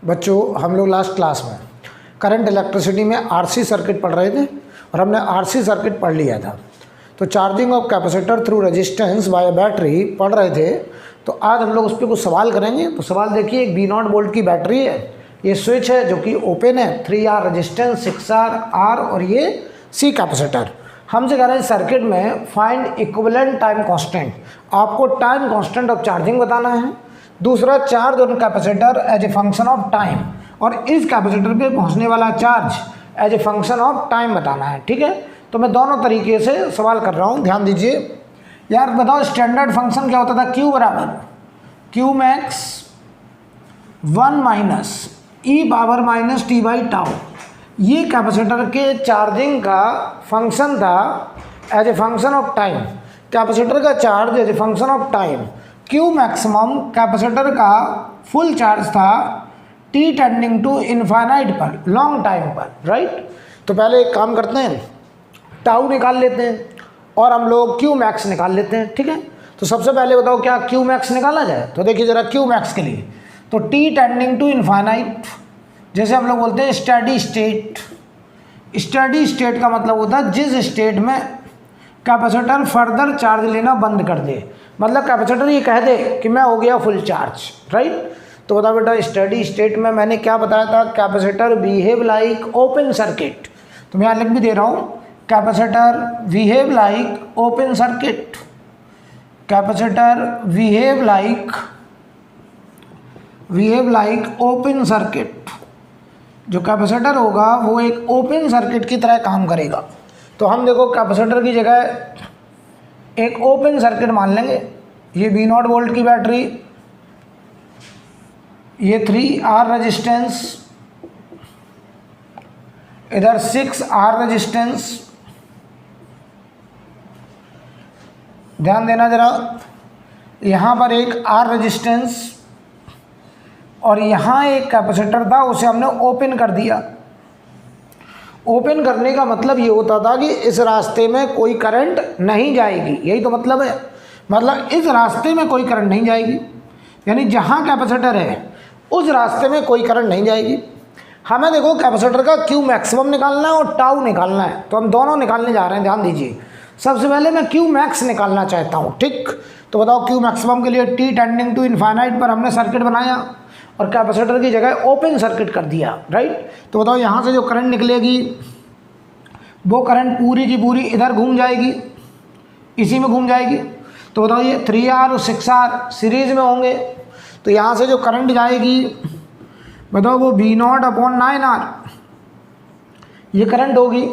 बच्चों हम लोग लास्ट क्लास में करंट इलेक्ट्रिसिटी में आरसी सर्किट पढ़ रहे थे और हमने आरसी सर्किट पढ़ लिया था। तो charging of capacitor through resistance bye battery पढ़ रहे थे। तो आज हम लोग उस पर कुछ सवाल करेंगे। तो सवाल देखिए, एक V0 वोल्ट की बैटरी है, ये स्विच है जो कि ओपन है, 3R रेजिस्टेंस, 6R R और ये C कैपेसिटर। हमसे कह रहे हैं सर्किट में फाइंड इक्विवेलेंट टाइम कांस्टेंट। आपको टाइम कांस्टेंट ऑफ चार्जिंग बताना है। दूसरा, charge on capacitor as a function of time, और इस कैपेसिटर पे पहुंचने वाला charge as a function of time बताना है। ठीक है, तो मैं दोनों तरीके से सवाल कर रहा हूँ, ध्यान दीजिए। यार बताओ स्टैंडर्ड फंक्शन क्या होता था? Q बराबर Q max 1 minus E power minus T by tau. ये कैपेसिटर के चार्जिंग का फंक्शन था as a function of time. Capacitor का charge as a function of time. Q maximum capacitor का फुल चार्ज था T टेंडिंग टू इनफाइनाइट पर, long time पर, right. तो पहले एक काम करते हैं, टाउ निकाल लेते हैं और हम लोग Q मैक्स निकाल लेते हैं। ठीक है, तो सबसे पहले बताओ क्या Q मैक्स निकाला जाए? तो देखिए जरा Q मैक्स के लिए, तो T टेंडिंग टू इनफाइनाइट, जैसे हम लोग बोलते हैं स्टेडी स्टेट। स्टेडी स्टेट का मतलब होता है जिस स्टेट में कैपेसिटर फर्दर चार्ज लेना बंद कर दे, मतलब कैपेसिटर ये कह दे कि मैं हो गया फुल चार्ज, राइट। तो बताओ बेटा, स्टेडी स्टेट में मैंने क्या बताया था? Capacitor behave like open circuit. तो मैं यहाँ लिख भी दे रहा हूँ, capacitor behave like open circuit. Capacitor behave like open circuit. जो कैपेसिटर होगा वो एक ओपन सर्किट की तरह काम करेगा। तो हम देखो कैपेसिटर की जगह एक ओपन सर्किट मान लेंगे। ये V0 वोल्ट की बैटरी, ये 3R रेजिस्टेंस, इधर 6R रेजिस्टेंस। ध्यान देना जरा, यहाँ पर एक R रेजिस्टेंस और यहाँ एक कैपेसिटर था, उसे हमने ओपन कर दिया। ओपन करने का मतलब ये होता था कि इस रास्ते में कोई करंट नहीं जाएगी, यही तो मतलब है। मतलब इस रास्ते में कोई करंट नहीं जाएगी, यानी जहाँ कैपेसिटर है उस रास्ते में कोई करंट नहीं जाएगी। हमें देखो कैपेसिटर का Q मैक्सिमम निकालना है और टाउ निकालना है, तो हम दोनों निकालने जा रहे हैं। ध्यान दीजिए, सबसे पहले मैं Q मैक्स निकालना चाहता हूँ। ठीक, तो बताओ Q मैक्सिमम के लिए T टेंडिंग टू इनफाइनाइट पर हमने सर्किट बनाया और कैपेसिटर की जगह ओपन सर्किट कर दिया, राइट। तो बताओ यहाँ से जो करंट निकलेगी वो करंट पूरी की पूरी इधर घूम जाएगी, इसी में घूम जाएगी। तो बताओ ये 3R और 6R सीरीज में होंगे, तो यहाँ से जो करंट जाएगी बताओ वो V0 अपॉन 9R ये करंट होगी।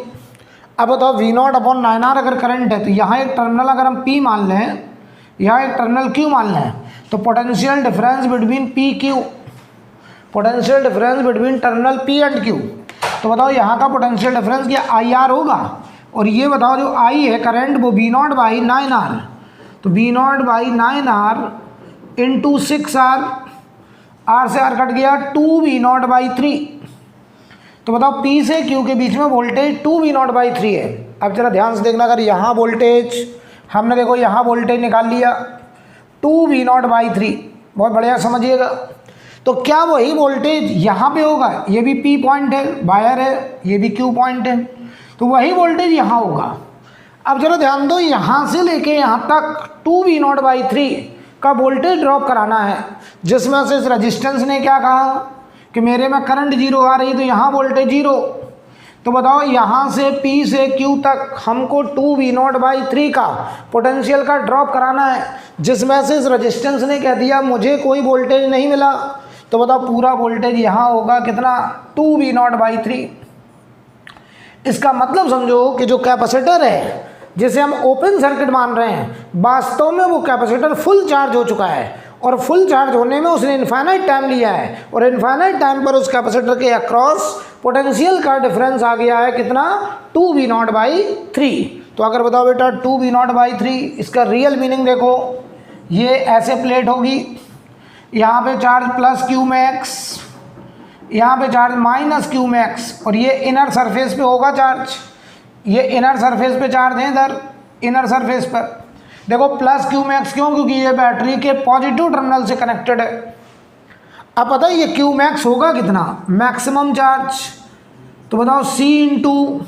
अब बताओ V0 अपॉन 9R अगर करंट है तो यहाँ एक टर्मिनल अगर हम P मान लें, यहाँ एक टर्मिनल Q मान लें, तो potential difference between PQ, potential difference between terminal P and Q। तो बताओ यहाँ का पोटेंशियल डिफरेंस क्या IR होगा, और ये बताओ जो I है करंट वो V0 बाई 9R। तो V0 by 9R into 6R, R से R कट गया, 2V0 बाई 3। तो बताओ P से Q के बीच में वोल्टेज 2V0 बाई 3 है। अब जरा ध्यान से देखना, अगर यहाँ वोल्टेज हमने देखो यहाँ वोल्टेज निकाल लिया 2V0 बाई 3, बहुत बढ़िया समझिएगा। तो क्या वही वोल्टेज यहाँ पे होगा? ये भी P पॉइंट है, वायर है, ये भी Q पॉइंट है, तो वही वोल्टेज यहाँ होगा। अब चलो ध्यान दो, यहाँ से लेके यहाँ तक 2V0 बाई 3 का वोल्टेज ड्रॉप कराना है, जिसमें से इस रेजिस्टेंस ने क्या कहा कि मेरे में करंट 0 आ रही है, तो यहाँ वोल्टेज 0। तो बताओ यहाँ से P से Q तक हमको 2V0 बाई 3 का पोटेंशियल का ड्रॉप कराना है, जिसमें से इस रेजिस्टेंस ने कह दिया मुझे कोई वोल्टेज नहीं मिला। तो बताओ पूरा वोल्टेज यहाँ होगा कितना? 2V0 by 3। इसका मतलब समझो कि जो कैपेसिटर है जिसे हम ओपन सर्किट मान रहे हैं, वास्तव में वो कैपेसिटर फुल चार्ज हो चुका है, और फुल चार्ज होने में उसने इनफाइनाइट टाइम लिया है, और इनफाइनाइट टाइम पर उस कैपेसिटर के अक्रॉस पोटेंशियल का डिफरेंस आ गया है कितना? 2V0 by 3। तो अगर बताओ बेटा 2V0 बाई 3, इसका रियल मीनिंग देखो, ये ऐसे प्लेट होगी, यहाँ पे चार्ज प्लस Q मैक्स, यहाँ पे चार्ज माइनस Q मैक्स, और ये इनर सरफेस पे होगा चार्ज, ये इनर सरफेस पे चार्ज है, इधर इनर सरफेस पर देखो प्लस Q मैक्स। क्यों? क्योंकि ये बैटरी के पॉजिटिव टर्मिनल से कनेक्टेड है। अब पता है ये क्यू मैक्स होगा कितना, मैक्सिमम चार्ज, तो बताओ C इंटू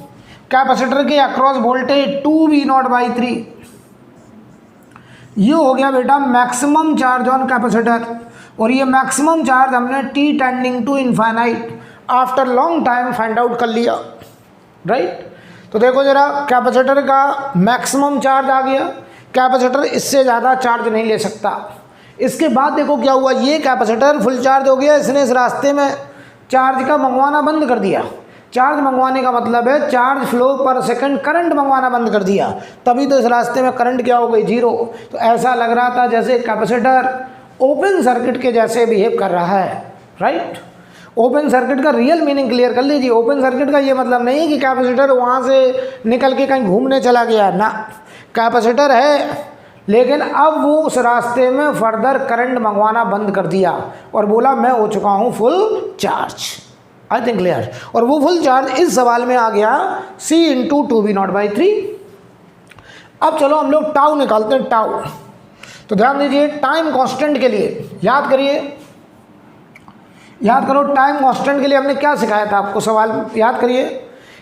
कैपेसिटर के अक्रॉस वोल्टेज 2V0/3, ये हो गया बेटा मैक्सिमम चार्ज ऑन कैपेसिटर। और ये मैक्सिमम चार्ज हमने T tending to infinite after long time find out कर लिया, राइट। तो देखो जरा, कैपेसिटर का मैक्सिमम चार्ज आ गया, कैपेसिटर इससे ज़्यादा चार्ज नहीं ले सकता। इसके बाद देखो क्या हुआ, ये कैपेसिटर फुल चार्ज हो गया, इसने इस रास्ते में चार्ज का मंगवाना बंद कर दिया। चार्ज मंगवाने का मतलब है चार्ज फ्लो पर सेकंड, करंट मंगवाना बंद कर दिया, तभी तो इस रास्ते में करंट क्या हो गई, 0। तो ऐसा लग रहा था जैसे कैपेसिटर ओपन सर्किट के जैसे बिहेव कर रहा है, राइट। ओपन सर्किट का रियल मीनिंग क्लियर कर लीजिए। ओपन सर्किट का ये मतलब नहीं है कि कैपेसिटर वहाँ से निकल के कहीं घूमने चला गया ना, कैपेसिटर है लेकिन अब वो उस रास्ते में फर्दर करंट मंगवाना बंद कर दिया और बोला मैं हो चुका हूँ full charge. I think clear. और वो फुल चार्ज इस सवाल में आ गया C इंटू 2V0/3। अब चलो हम लोग टाउ निकालते हैं, टाउ। तो ध्यान दीजिए, टाइम कांस्टेंट के लिए याद करिए, याद करो टाइम कांस्टेंट के लिए हमने क्या सिखाया था आपको, सवाल याद करिए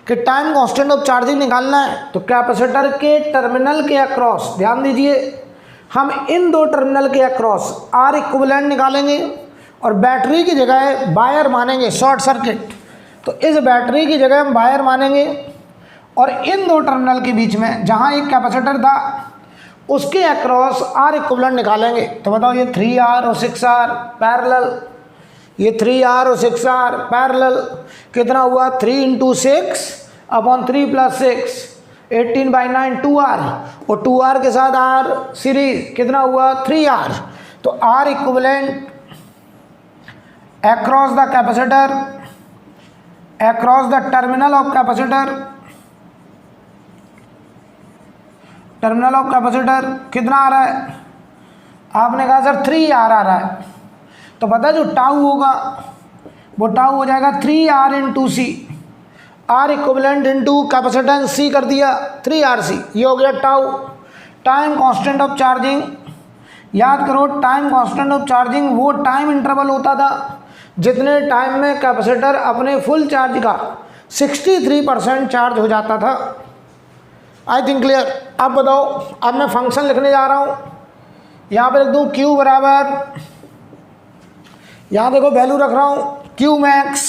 कि टाइम कांस्टेंट ऑफ चार्जिंग निकालना है तो कैपेसिटर के टर्मिनल के अक्रॉस, ध्यान दीजिए हम इन दो टर्मिनल के अक्रॉस R इक्विवेलेंट निकालेंगे और बैटरी की जगह वायर मानेंगे शॉर्ट सर्किट। तो इस बैटरी की जगह हम वायर मानेंगे और इन दो टर्मिनल के बीच में जहाँ एक कैपेसिटर था उसके अक्रॉस R इक्विवेलेंट निकालेंगे। तो बताओ ये 3R और 6R पैरेलल, ये 3R और 6R पैरेलल, कितना हुआ 3 इंटू 6 अपॉन 3 प्लस 6 18/9 2R, और 2R के साथ R सीरीज कितना हुआ 3R। तो R equivalent across the capacitor, across the terminal of capacitor, terminal of capacitor कितना आ रहा है, आपने कहा सर 3R आ रहा है, तो पता है जो टाउ होगा वो टाउ हो जाएगा 3R into C, R equivalent into capacitance C कर दिया 3RC, ये हो गया tau. Time constant of charging, याद करो टाइम कांस्टेंट ऑफ चार्जिंग वो टाइम इंटरवल होता था जितने टाइम में कैपेसिटर अपने फुल चार्ज का 63% चार्ज हो जाता था। I think clear. अब बताओ, अब मैं फंक्शन लिखने जा रहा हूँ, यहाँ पर लिख दूँ Q बराबर, यहाँ देखो वैल्यू रख रहा हूँ Q max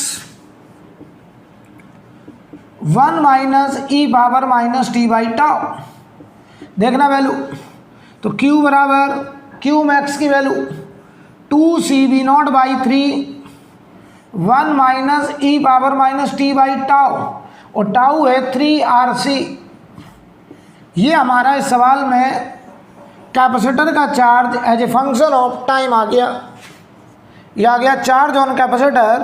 1 minus E power minus T by tau, देखना वैल्यू। तो Q बराबर Q मैक्स की value 2CV0/3 1 minus E power minus T by tau, और टाउ है 3RC। ये हमारा इस सवाल में कैपेसिटर का charge as a function of time आ गया। ये आ गया charge on capacitor,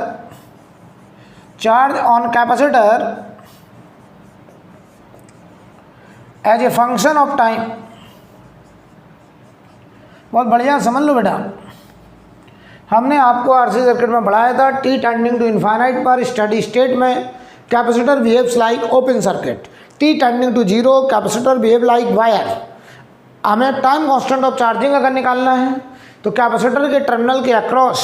charge on capacitor as a function of time. बहुत बढ़िया, समझ लो बेटा। हमने आपको आरसी सर्किट में पढ़ाया था T टेंडिंग टू इनफाइनाइट पर स्टडी स्टेट में capacitor behaves like open circuit, T tending to 0 capacitor behave like wire. हमें टाइम कांस्टेंट ऑफ चार्जिंग अगर निकालना है तो कैपेसिटर के टर्मिनल के अक्रॉस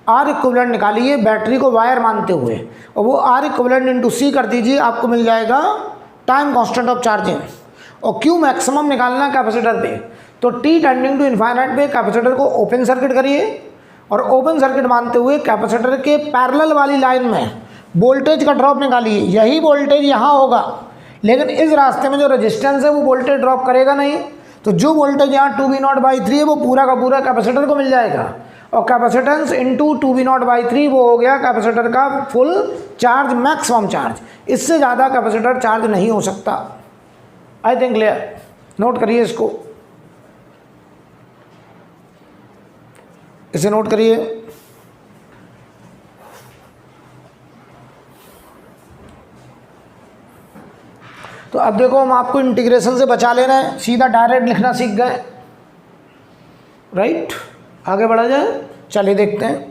R इक्विवेलेंट निकालिए बैटरी को वायर मानते हुए, और वो R इक्विवेलेंट इंटू C कर दीजिए, आपको मिल जाएगा टाइम कांस्टेंट ऑफ चार्जिंग। और Q मैक्सिमम निकालना कैपेसिटर पे, तो T टेंडिंग टू इनफाइनाइट पे कैपेसिटर को ओपन सर्किट करिए और ओपन सर्किट मानते हुए कैपेसिटर के पैरेलल वाली लाइन में वोल्टेज का ड्रॉप निकालिए। यही वोल्टेज यहाँ होगा, लेकिन इस रास्ते में जो रेजिस्टेंस है वो वोल्टेज ड्रॉप करेगा नहीं, तो जो वोल्टेज यहाँ 2V0/3 है वो पूरा का पूरा कैपेसिटर को मिल जाएगा, और कैपेसिटेंस इंटू 2V0/3 वो हो गया कैपेसिटर का फुल चार्ज, मैक्सिमम चार्ज। इससे ज़्यादा कैपेसिटर चार्ज नहीं हो सकता। आई थिंक क्लियर, नोट करिए इसको, इसे नोट करिए। तो अब देखो हम आपको इंटीग्रेशन से बचा ले रहे हैं, सीधा डायरेक्ट लिखना सीख गए, राइट। आगे बढ़ा जाए, चलिए देखते हैं।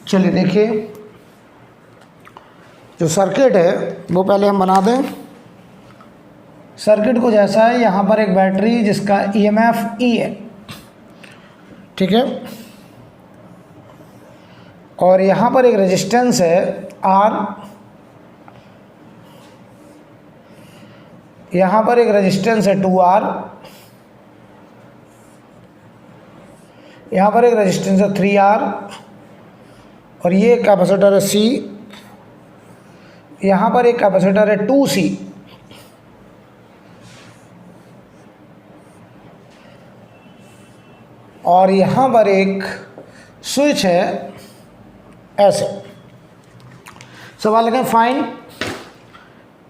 चलिए देखिए, जो सर्किट है वो पहले हम बना दें। सर्किट को जैसा है, यहाँ पर एक बैटरी जिसका ईएमएफ ई है, ठीक है, और यहाँ पर एक रेजिस्टेंस है आर, यहाँ पर एक रेजिस्टेंस है 2R, यहाँ पर एक रेजिस्टेंस है 3R, और ये कैपेसिटर है C, यहाँ पर एक कैपेसिटर है 2C, और यहाँ पर एक स्विच है ऐसे। सवाल लिखें,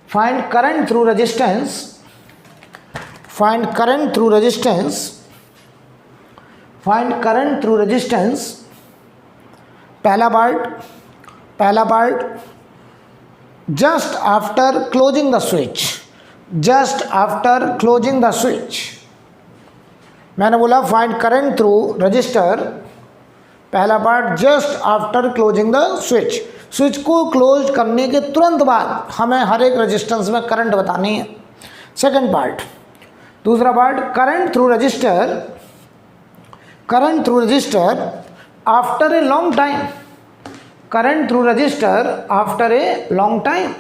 find current through resistance, find current through resistance, find current through resistance. पहला part just after closing the switch, just after closing the switch. मैंने बोला फाइंड करंट थ्रू रजिस्टर, पहला part just after closing the switch, switch को close करने के तुरंत बाद हमें हर एक रेजिस्टेंस में करंट बतानी है। सेकंड पार्ट, दूसरा part current through register, current through register after a long time, current through register after a long time.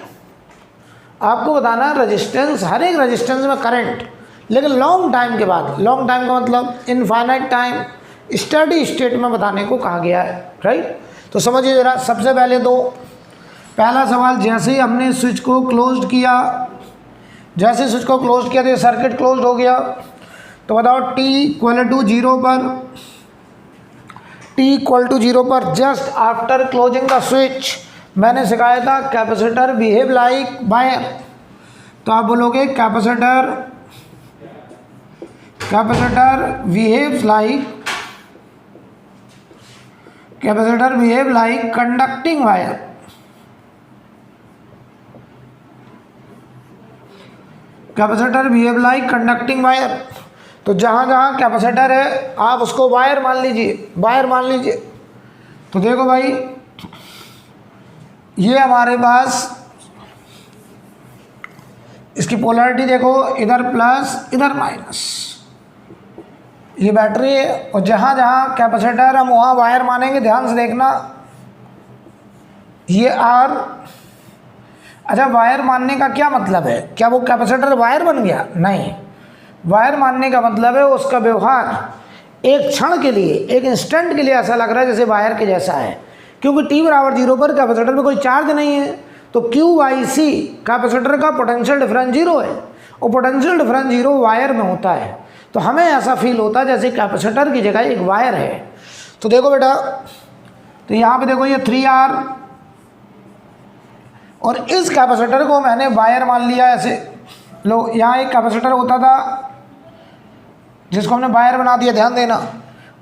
आपको बताना है रेजिस्टेंस, हर एक रेजिस्टेंस में करंट, लेकिन लॉन्ग टाइम के बाद। लॉन्ग टाइम का मतलब इनफाइनाइट टाइम, स्टडी स्टेट में बताने को कहा गया है, राइट। तो समझिए जरा, सबसे पहले तो पहला सवाल, जैसे ही हमने स्विच को क्लोज किया, जैसे स्विच को क्लोज किया तो ये सर्किट क्लोज हो गया। तो बताओ t = 0 पर, t = 0 पर just after closing the switch, मैंने सिखाया था कैपेसिटर बिहेव लाइक वायर। तो आप बोलोगे capacitor behaves like, capacitor behave like conducting wire, capacitor behave like conducting wire. तो जहाँ जहाँ कैपेसिटर है आप उसको वायर मान लीजिए, वायर मान लीजिए। तो देखो भाई, ये हमारे पास इसकी पोलैरिटी देखो, इधर प्लस इधर माइनस, ये बैटरी है, और जहाँ जहाँ कैपेसिटर हम वहाँ वायर मानेंगे। ध्यान से देखना, ये आर। अच्छा, वायर मानने का क्या मतलब है? क्या वो कैपेसिटर वायर बन गया? नहीं, वायर मानने का मतलब है उसका व्यवहार एक क्षण के लिए, एक इंस्टेंट के लिए ऐसा लग रहा है जैसे वायर के जैसा है, क्योंकि t = 0 पर कैपेसिटर में कोई चार्ज नहीं है। तो Q/C कैपेसिटर का पोटेंशियल डिफरेंस 0 है, और पोटेंशियल डिफरेंस 0 वायर में होता है। तो हमें ऐसा फील होता है जैसे कैपेसिटर की जगह एक वायर है। तो देखो बेटा, तो यहाँ पे देखो ये 3R, और इस कैपेसिटर को मैंने वायर मान लिया ऐसे। लो, यहाँ एक कैपेसिटर होता था जिसको हमने वायर बना दिया, ध्यान देना,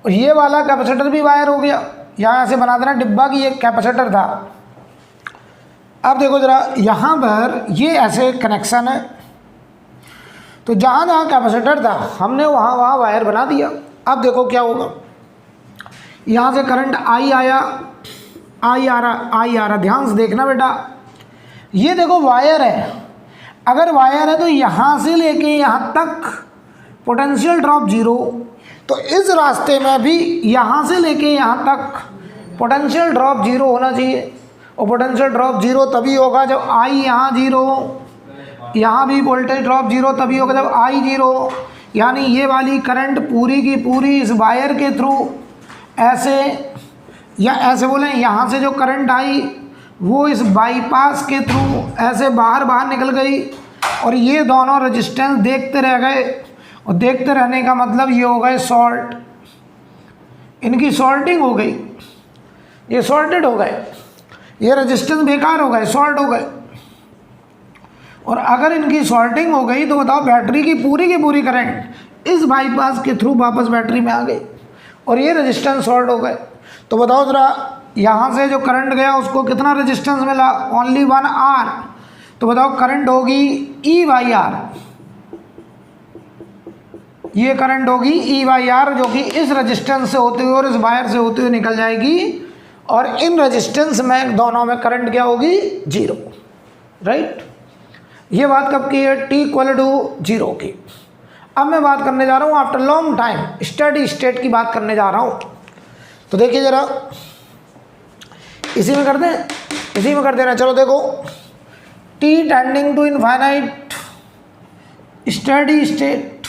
और ये वाला कैपेसिटर भी वायर हो गया। यहाँ ऐसे बना देना डिब्बा की, ये कैपेसिटर था। अब देखो जरा, यहाँ पर ये ऐसे कनेक्शन है, तो जहाँ जहाँ कैपेसिटर था हमने वहाँ वहाँ वायर बना दिया। अब देखो क्या होगा, यहाँ से करंट आई आया, आई आ रहा, ध्यान से देखना बेटा। ये देखो वायर है, अगर वायर है तो यहाँ से लेके यहाँ तक पोटेंशियल ड्रॉप 0, तो इस रास्ते में भी यहाँ से लेके यहाँ तक पोटेंशियल ड्रॉप 0 होना चाहिए। और पोटेंशियल ड्रॉप 0 तभी होगा जब आई यहाँ 0, यहाँ भी वोल्टेज ड्रॉप 0 तभी होगा जब आई 0। यानी ये वाली करंट पूरी की पूरी इस वायर के थ्रू ऐसे, या ऐसे बोलें, यहाँ से जो करंट आई वो इस बाईपास के थ्रू ऐसे बाहर निकल गई, और ये दोनों रेजिस्टेंस देखते रह गए। और देखते रहने का मतलब ये हो गए शॉर्ट, इनकी शॉर्टिंग हो गई, ये शॉर्टेड हो गए, ये रेजिस्टेंस बेकार हो गए, शॉर्ट हो गए। और अगर इनकी शॉर्टिंग हो गई तो बताओ बैटरी की पूरी करंट इस बाईपास के थ्रू वापस बैटरी में आ गई, और ये रेजिस्टेंस शॉर्ट हो गए। तो बताओ जरा, यहाँ से जो करंट गया उसको कितना रेजिस्टेंस मिला? Only 1R। तो बताओ करंट होगी E/R, ये करंट होगी E/R, जो कि इस रेजिस्टेंस से होते हुए और इस वायर से होते हुए निकल जाएगी और इन रेजिस्टेंस में दोनों में करंट क्या होगी, 0, राइट। ये बात कब की है, t इक्वल टू 0 की। अब मैं बात करने जा रहा हूँ after long time steady state की बात करने जा रहा हूँ। तो देखिए जरा, इसी में कर दें, इसी में कर देना। चलो देखो, t tending to infinite steady state,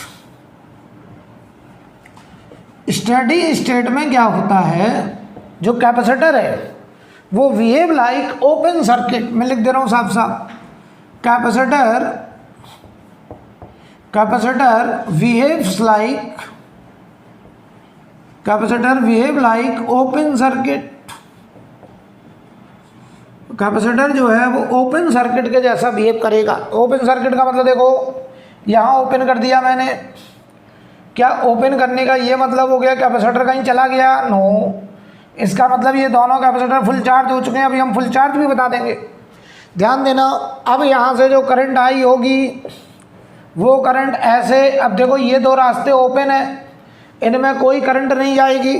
steady state में क्या होता है, जो कैपेसिटर है वो बिहेव लाइक ओपन सर्किट। मैं लिख दे रहा हूँ साफ साफ, capacitor behaves like, capacitor behave like open circuit. Capacitor जो है वो ओपन सर्किट के जैसा बिहेव करेगा। ओपन सर्किट का मतलब देखो, यहाँ ओपन कर दिया मैंने, क्या ओपन करने का ये मतलब हो गया कैपेसिटर कहीं चला गया, नो। इसका मतलब ये दोनों कैपेसिटर फुल चार्ज हो चुके हैं। अभी हम फुल चार्ज भी बता देंगे, ध्यान देना। अब यहाँ से जो करंट आई होगी वो करंट ऐसे, अब देखो ये दो रास्ते ओपन है, इनमें कोई करंट नहीं जाएगी।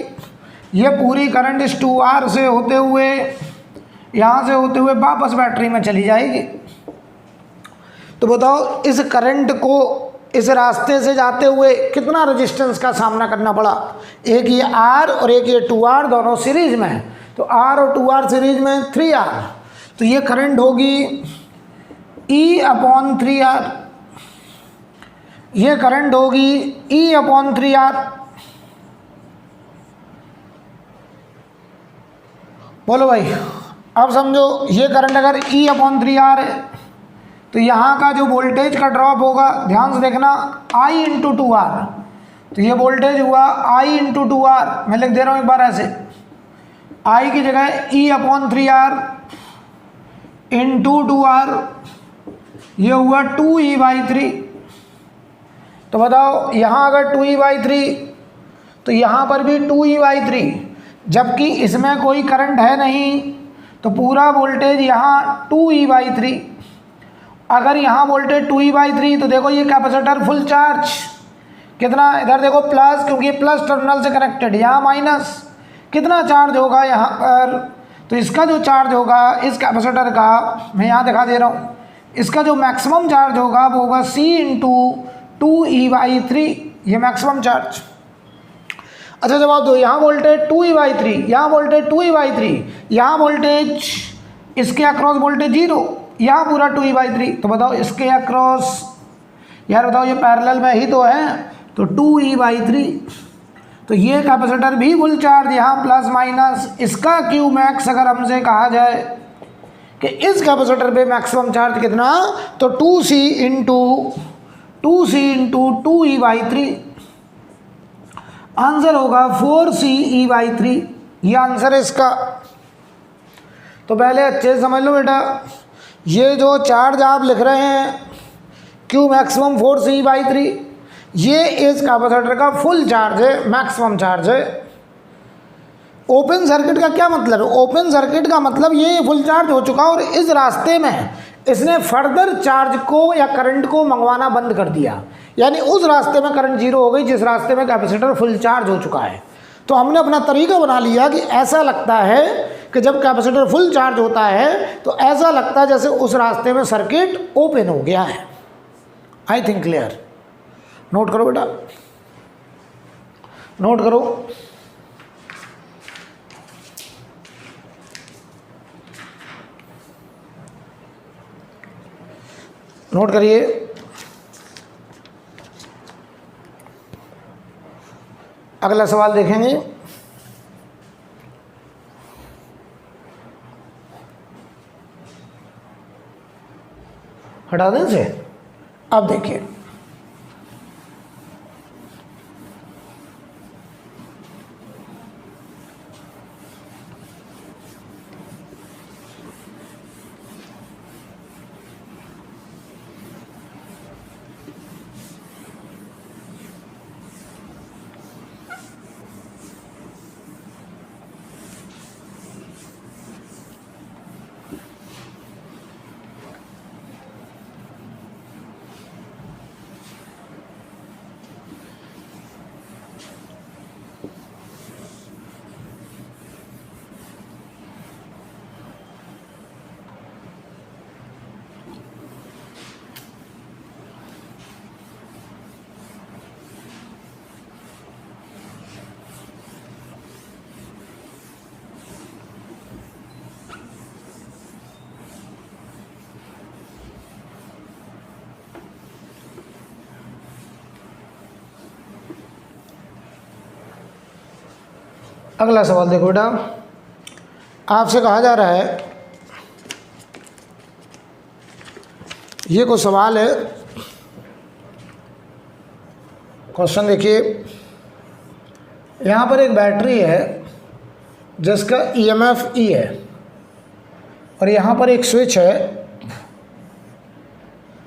ये पूरी करंट इस 2R से होते हुए, यहाँ से होते हुए वापस बैटरी में चली जाएगी। तो बताओ इस करंट को इस रास्ते से जाते हुए कितना रेजिस्टेंस का सामना करना पड़ा। एक ये R और एक ये 2R, दोनों सीरीज में है। तो R और 2R सीरीज में 3R। तो ये करंट होगी E/3R, ये करंट होगी E/3R। बोलो भाई, अब समझो ये करंट अगर E/3R है तो यहाँ का जो वोल्टेज का ड्रॉप होगा, ध्यान से देखना, I/2R। तो ये वोल्टेज हुआ I/2R। मैं लिख दे रहा हूँ एक बार ऐसे, I की जगह E/3R इंटू 2R, ये हुआ 2E/3। तो बताओ यहाँ अगर 2E/3 तो यहाँ पर भी 2E/3, जबकि इसमें कोई करंट है नहीं, तो पूरा वोल्टेज यहाँ 2E/3। अगर यहाँ वोल्टेज 2E/3 तो देखो ये कैपेसिटर फुल चार्ज, कितना, इधर देखो प्लस, क्योंकि प्लस टर्मिनल से कनेक्टेड, यहाँ माइनस, कितना चार्ज होगा यहाँ पर। तो इसका जो चार्ज होगा इस कैपेसिटर का, मैं यहाँ दिखा दे रहा हूँ, इसका जो मैक्सिमम चार्ज होगा वो होगा C इंटू 2E/3, ये मैक्सिमम चार्ज। अच्छा जवाब दो, यहाँ वोल्टेज 2E/3, यहाँ वोल्टेज 2E/3, यहाँ वोल्टेज इसके अक्रॉस वोल्टेज 0, यहाँ पूरा 2E/3। तो बताओ इसके अक्रॉस, यार बताओ ये पैरेलल में ही तो है, तो 2E/3। तो ये कैपेसिटर भी फुल चार्ज, यहाँ प्लस माइनस। इसका Q मैक्स अगर हमसे कहा जाए कि इस कैपेसिटर पे मैक्सिमम चार्ज कितना, तो 2C इंटू 2E/3। आंसर होगा 4CE/3, ये आंसर है इसका। तो पहले अच्छे से समझ लो बेटा, ये जो चार्ज आप लिख रहे हैं Q मैक्सिमम 4CE/3, ये इस कैपेसिटर का फुल चार्ज है, मैक्सिमम चार्ज है। ओपन सर्किट का क्या मतलब है, ओपन सर्किट का मतलब ये फुल चार्ज हो चुका और इस रास्ते में इसने फर्दर चार्ज को या करंट को मंगवाना बंद कर दिया, यानी उस रास्ते में करंट 0 हो गई जिस रास्ते में कैपेसिटर फुल चार्ज हो चुका है। तो हमने अपना तरीका बना लिया कि ऐसा लगता है कि जब कैपेसिटर फुल चार्ज होता है तो ऐसा लगता है जैसे उस रास्ते में सर्किट ओपन हो गया है। I think clear. नोट करो बेटा, नोट करो। नोट करिए। अगला सवाल देखेंगे। हटा दें से, अब देखिए, अगला सवाल देखो बेटा, आपसे कहा जा रहा है, ये कोई सवाल है, क्वेश्चन देखिए, यहाँ पर एक बैटरी है जिसका ईएमएफ ई है और यहाँ पर एक स्विच है,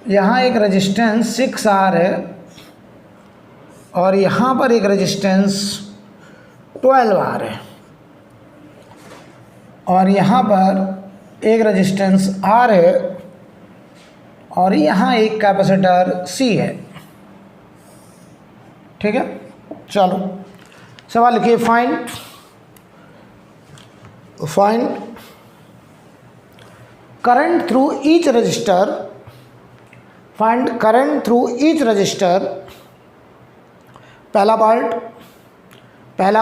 यहाँ एक रेजिस्टेंस 6R है और यहाँ पर एक रेजिस्टेंस 12R है और यहाँ पर एक रेजिस्टेंस R है और यहाँ एक कैपेसिटर C है। ठीक है, चलो सवाल लिखिए, find current through each register, find current through each register. पहला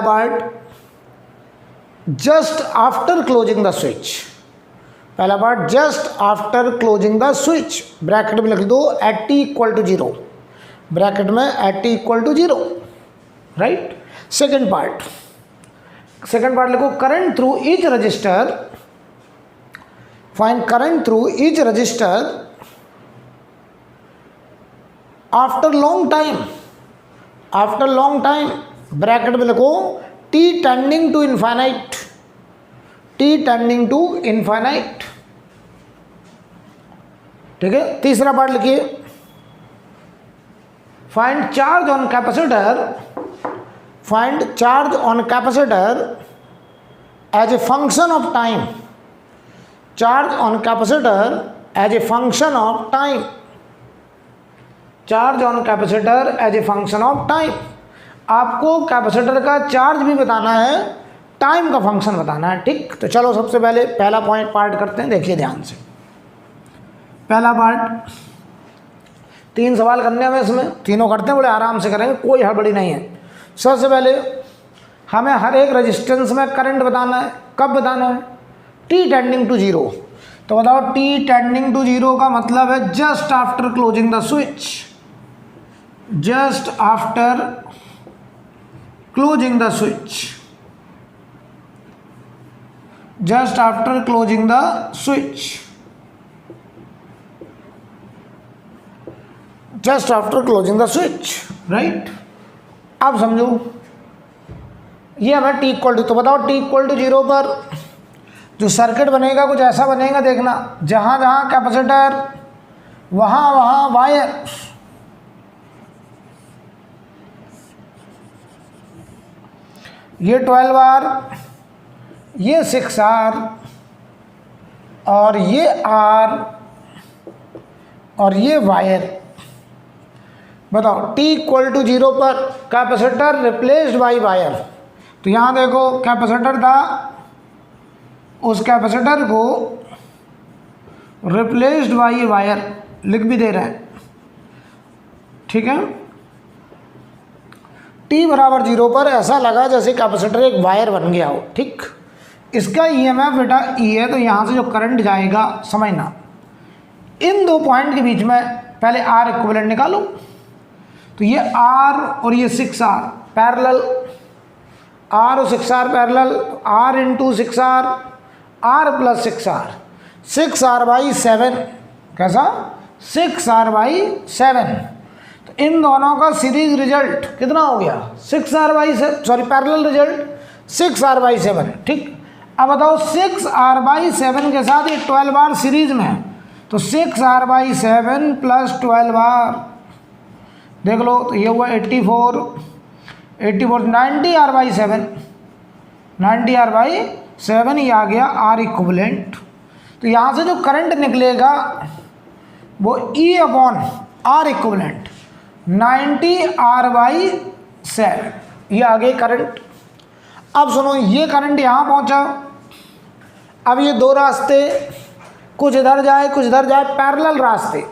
part just after closing the switch, पहला part just after closing the switch, bracket में लिख दो at T equal to 0, bracket में at T equal to 0, right. Second part लिखो current through each register, find current through each register after long time, bracket में लिखो t tending to infinite, ठीक है। तीसरा पार्ट लिखिए, find charge on capacitor as a function of time, charge on capacitor as a function of time, charge on capacitor as a function of time. आपको capacitor का charge भी बताना है, time का फंक्शन बताना है, ठीक। तो चलो सबसे पहले पहला पार्ट करते हैं, देखिए ध्यान से। पहला पार्ट 3 सवाल करने हैं, इसमें तीनों करते हैं, बड़े आराम से करेंगे, कोई हड़बड़ी नहीं है। सबसे पहले हमें हर एक रेजिस्टेंस में करंट बताना है, कब बताना है, t टेंडिंग टू 0। तो बताओ t टेंडिंग टू 0 का मतलब है just after closing the switch, just after closing the switch, just after closing the switch, just after closing the switch, right. अब समझो ये हमें t इक्वल टू, तो बताओ t इक्वल टू 0 पर जो सर्किट बनेगा कुछ ऐसा बनेगा, देखना, जहाँ जहाँ कैपेसिटर वहाँ वहाँ वायर, ये 12R, ये 6R और ये R और ये वायर। बताओ t इक्वल टू 0 पर कैपेसिटर रिप्लेस्ड बाई वायर, तो यहाँ देखो कैपेसिटर था, उस कैपेसिटर को रिप्लेस्ड बाई वायर लिख भी दे रहे हैं, ठीक है। t बराबर 0 पर ऐसा लगा जैसे कैपेसिटर एक वायर बन गया हो, ठीक। इसका ईएमएफ बेटा ई है, तो यहाँ से जो करंट जाएगा समझना, इन दो पॉइंट के बीच में पहले आर इक्विवेलेंट निकालो, तो ये आर और ये 6R पैरेलल, आर और 6R parallel, R into 6R, R plus 6R, 6R/7, कैसा 6R/7। तो इन दोनों का सीरीज रिजल्ट कितना हो गया, 6R/7, sorry parallel result 6R/7, ठीक। अब बताओ 6R/7 के साथ ये 12R सीरीज में है, तो 6R/7 प्लस 12R, देख लो, तो ये हुआ 84 90R/7, 90R/7, ये आ गया आर इक्विवेलेंट। तो यहाँ से जो करंट निकलेगा वो E/R इक्विवेलेंट 90R/7, ये आ गए करंट। अब सुनो, ये करंट यहाँ पहुँचा, अब ये दो रास्ते, कुछ इधर जाए कुछ इधर जाए, पैरेलल रास्ते,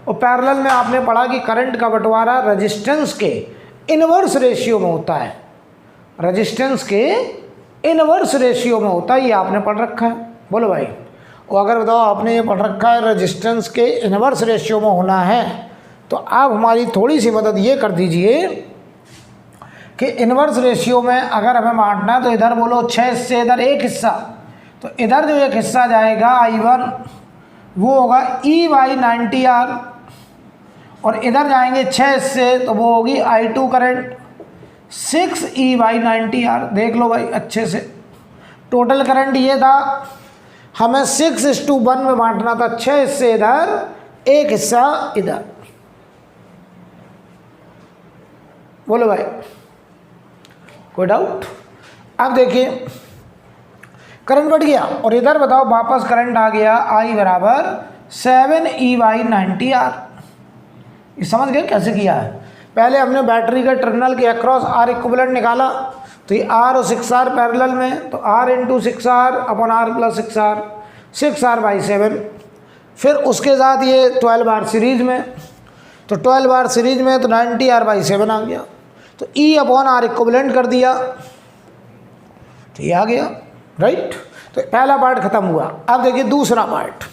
और पैरेलल में आपने पढ़ा कि करंट का बंटवारा रेजिस्टेंस के इनवर्स रेशियो में होता है, रेजिस्टेंस के इनवर्स रेशियो में होता है, ये आपने पढ़ रखा है। बोलो भाई, वो अगर बताओ आपने ये पढ़ रखा है रेजिस्टेंस के इनवर्स रेशियो में होना है, तो आप हमारी थोड़ी सी मदद ये कर दीजिए कि इन्वर्स रेशियो में अगर हमें बांटना है तो इधर बोलो 6 से इधर एक हिस्सा, तो इधर जो एक हिस्सा जाएगा I1 वो होगा E/90R, और इधर जाएंगे 6 से तो वो होगी I2 करंट 6E/90R। देख लो भाई अच्छे से, टोटल करंट ये था, हमें 6:1 में बांटना था, 6 हिस्से इधर एक हिस्सा इधर। बोलो भाई कोई डाउट? अब देखिए करंट बढ़ गया और इधर बताओ वापस करंट आ गया I बराबर 7E/90R। ये समझ गए कैसे किया है? पहले हमने बैटरी के टर्मिनल के अक्रॉस R इक्विवेलेंट निकाला, तो ये R और 6R पैरेलल में, तो R × 6R upon R + 6R, 6R/7। फिर उसके साथ ये 12R सीरीज में, तो 12R सीरीज में तो 90R/7 आ गया, तो E/R इक्विवेलेंट कर दिया, तो ये आ गया, राइट। तो पहला पार्ट खत्म हुआ। अब देखिए दूसरा पार्ट।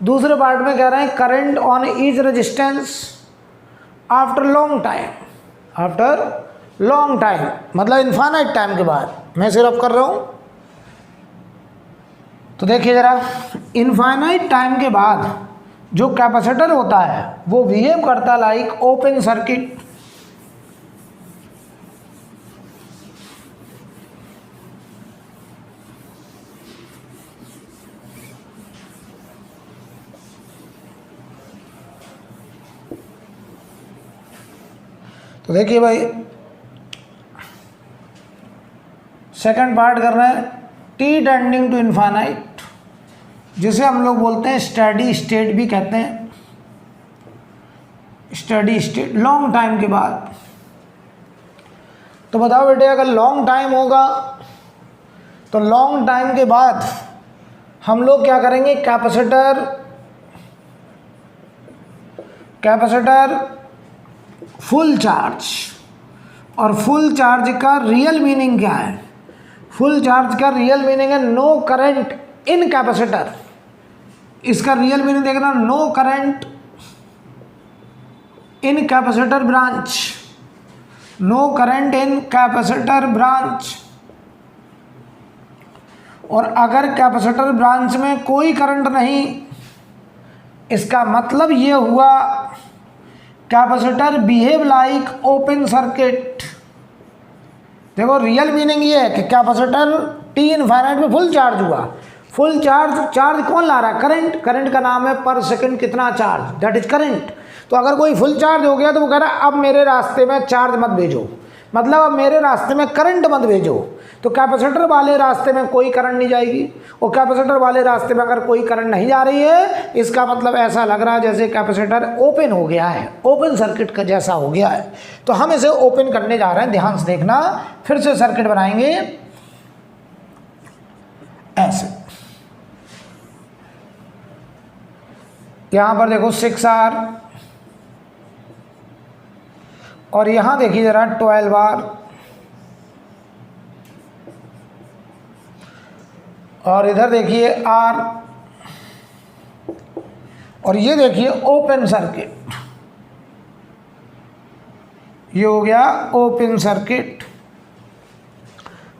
दूसरे पार्ट में कह रहे हैं current on each resistance after long time. After long time मतलब इनफाइनाइट टाइम के बाद, मैं सिर्फ कर रहा हूं। तो देखिए जरा, इनफाइनाइट टाइम के बाद जो कैपेसिटर होता है वो बिहेव करता लाइक ओपन सर्किट। तो देखिए भाई सेकंड पार्ट कर रहे हैं, टी टेंडिंग टू इनफाइनाइट, जिसे हम लोग बोलते हैं स्टेडी स्टेट भी कहते हैं। स्टेडी स्टेट लॉन्ग टाइम के बाद। तो बताओ बेटे अगर लॉन्ग टाइम होगा तो लॉन्ग टाइम के बाद हम लोग क्या करेंगे, कैपेसिटर फुल चार्ज। और फुल चार्ज का रियल मीनिंग क्या है? फुल चार्ज का रियल मीनिंग है नो करंट इन कैपेसिटर। इसका रियल मीनिंग देखना, no current in capacitor branch, no current in capacitor branch. और अगर कैपेसिटर ब्रांच में कोई करंट नहीं, इसका मतलब ये हुआ capacitor behave like open circuit. देखो रियल मीनिंग ये है कि कैपेसिटर टी इनफाइनाइट में फुल चार्ज हुआ। फुल चार्ज कौन ला रहा है? करंट। करंट का नाम है पर सेकंड कितना चार्ज, दैट इज करंट। तो अगर कोई फुल चार्ज हो गया तो वो कह रहा है अब मेरे रास्ते में चार्ज मत भेजो, मतलब अब मेरे रास्ते में करंट मत भेजो। तो कैपेसिटर वाले रास्ते में कोई करंट नहीं जाएगी, और कैपेसिटर वाले रास्ते में अगर कोई करंट नहीं जा रही है, इसका मतलब ऐसा लग रहा है जैसे कैपेसिटर ओपन हो गया है, ओपन सर्किट का जैसा हो गया है। तो हम इसे ओपन करने जा रहे हैं, ध्यान से देखना। फिर से सर्किट बनाएंगे ऐसे। यहां पर देखो 6R, और यहां देखिए जरा 12R, और इधर देखिए R, और ये देखिए ओपन सर्किट। ये हो गया ओपन सर्किट।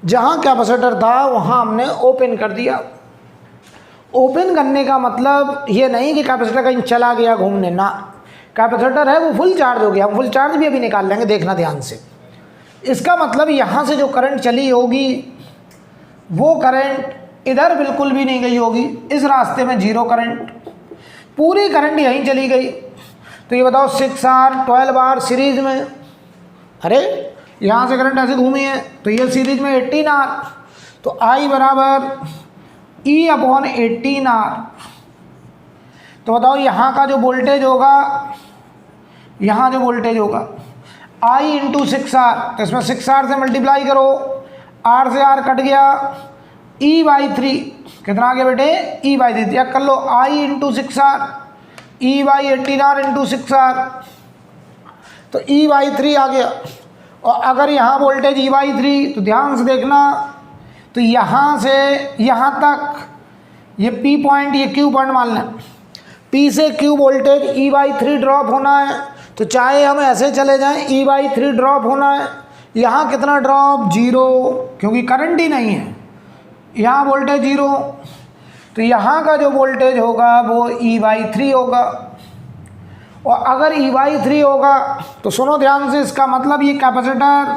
जहां कैपेसिटर था वहां हमने ओपन कर दिया। ओपन करने का मतलब ये नहीं कि कैपेसिटर कहीं चला गया घूमने, ना, कैपेसिटर है वो फुल चार्ज हो गया। हम फुल चार्ज भी अभी निकाल लेंगे, देखना ध्यान से। इसका मतलब यहाँ से जो करंट चली होगी वो करंट इधर बिल्कुल भी नहीं गई होगी, इस रास्ते में जीरो करंट, पूरी करंट यहीं चली गई। तो ये बताओ 6R 12R सीरीज में, अरे यहाँ से करंट ऐसे घूमी है तो ये सीरीज में 18R, तो I बराबर E/18R। तो बताओ यहाँ का जो वोल्टेज होगा, यहाँ जो वोल्टेज होगा I × 6R, तो इसमें 6R से मल्टीप्लाई करो, R से R कट गया, E/3 कितना आ गया बेटे? E/3। चेक कर लो, I × 6R, E/18R × 6R, तो E/3 आ गया। और अगर यहाँ वोल्टेज E/3, तो ध्यान से देखना, तो यहाँ से यहाँ तक ये P पॉइंट, ये Q पॉइंट मान लें, P से Q वोल्टेज E/3 ड्रॉप होना है, तो चाहे हम ऐसे चले जाएं, E/3 ड्रॉप होना है, यहाँ कितना ड्रॉप 0, क्योंकि करंट ही नहीं है, यहाँ वोल्टेज 0, तो यहाँ का जो वोल्टेज होगा वो E/3 होगा। और अगर E/3 होगा तो सुनो ध्यान से, इसका मतलब ये कैपेसिटर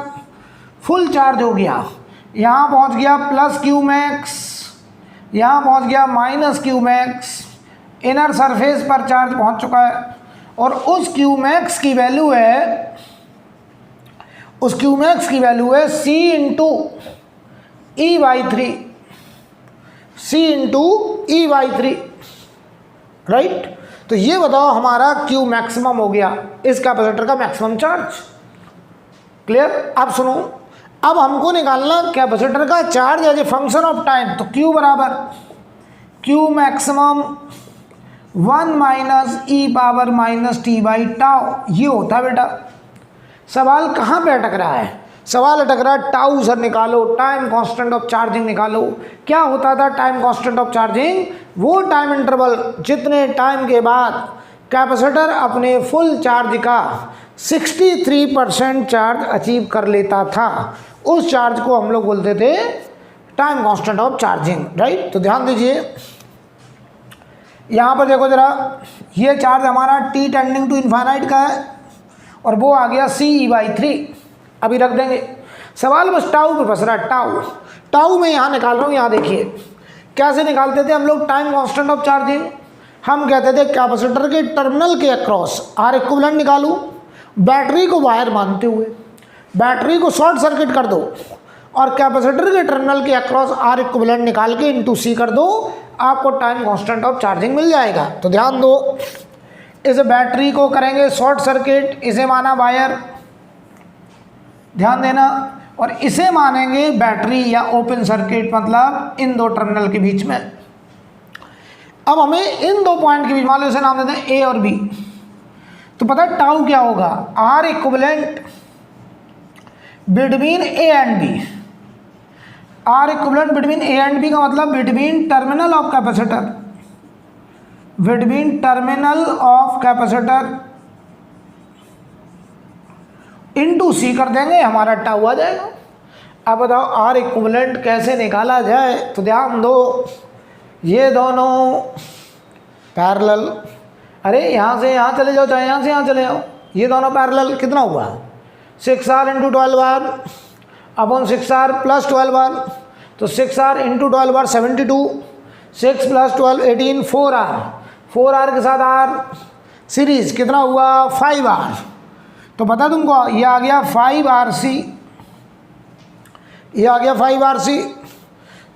फुल चार्ज हो गया, यहाँ पहुँच गया प्लस क्यू मैक्स, यहाँ पहुँच गया minus Q max, inner surface पर चार्ज पहुँच चुका है, और उस क्यू मैक्स की वैल्यू है, उस क्यू मैक्स की वैल्यू है C into E/3, C into E/3, right. तो ये बताओ हमारा क्यू मैक्सिमम हो गया, इस कैपेसिटर का मैक्सिमम चार्ज। क्लियर। अब सुनो, अब हमको निकालना कैपेसिटर का charge as a function of time. तो क्यू बराबर क्यू मैक्सिमम 1 माइनस E⁻⁻t/τ, ये होता है बेटा। सवाल कहाँ पे अटक रहा है? सवाल अटक रहा है टाउ सर निकालो, टाइम कांस्टेंट ऑफ चार्जिंग निकालो। क्या होता था टाइम कांस्टेंट ऑफ चार्जिंग? वो टाइम इंटरवल जितने टाइम के बाद कैपेसिटर अपने फुल चार्ज का 63% चार्ज अचीव कर लेता था, उस चार्ज को हम लोग बोलते थे time constant of charging, right. तो ध्यान दीजिए, यहाँ पर देखो जरा, ये चार्ज हमारा t टेंडिंग टू इन्फाइनाइट का है, और वो आ गया C/3, अभी रख देंगे। सवाल बस टाउ पे फंस रहा है, टाउ में यहाँ निकाल रहा हूँ। यहाँ देखिए कैसे निकालते थे हम लोग टाइम कांस्टेंट ऑफ चार्जिंग। हम कहते थे कैपेसिटर के टर्मिनल के अक्रॉस R इक्विवेलेंट निकालूँ, बैटरी को वायर मानते हुए बैटरी को शॉर्ट सर्किट कर दो, और कैपेसिटर के टर्मिनल के अक्रॉस R इक्विवेलेंट निकाल के इंटू C कर दो, आपको टाइम कांस्टेंट ऑफ चार्जिंग मिल जाएगा। तो ध्यान दो, इस बैटरी को करेंगे शॉर्ट सर्किट, इसे माना वायर, ध्यान देना, और इसे मानेंगे बैटरी या ओपन सर्किट, मतलब इन दो टर्मिनल के बीच में। अब हमें इन दो पॉइंट के बीच, मान लो इसे नाम देते हैं A और B, तो पता है टाउ क्या होगा? R equivalent between A and B। R equivalent between A and B का मतलब between terminal of capacitor, between terminal of capacitor into C कर देंगे, हमारा टाउ आ जाएगा। अब बताओ R इक्विवेलेंट कैसे निकाला जाए? तो ध्यान दो, ये दोनों पैरेलल, अरे यहाँ से यहाँ चले जाओ, चाहे यहाँ से यहाँ चले जाओ, ये दोनों पैरेलल, कितना हुआ? 6R into 12R upon 6R plus 12R, तो 6R into 12R 72, 6 plus 12 18, 4R के साथ R सीरीज कितना हुआ? 5R। तो पता तुमको ये आ गया 5RC, ये आ गया 5RC।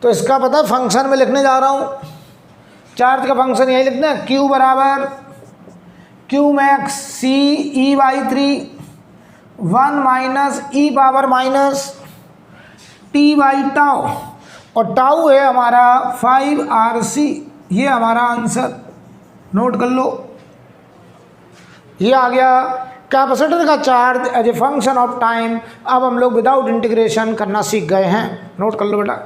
तो इसका पता फंक्शन में लिखने जा रहा हूँ, चार्ज का फंक्शन यही लिखना है, Q बराबर Q मैक्स C E/3 1 माइनस E⁻⁻t/τ, और टाउ है हमारा 5RC। ये हमारा आंसर नोट कर लो, ये आ गया कैपेसिटर का charge as a function of time. अब हम लोग विदाउट इंटीग्रेशन करना सीख गए हैं, नोट कर लो बेटा।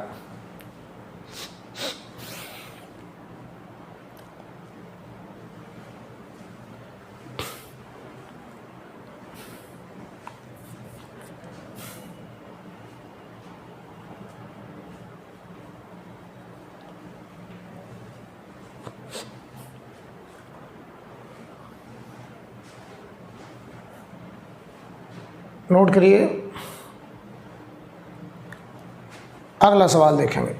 नोट करिए, अगला सवाल देखेंगे।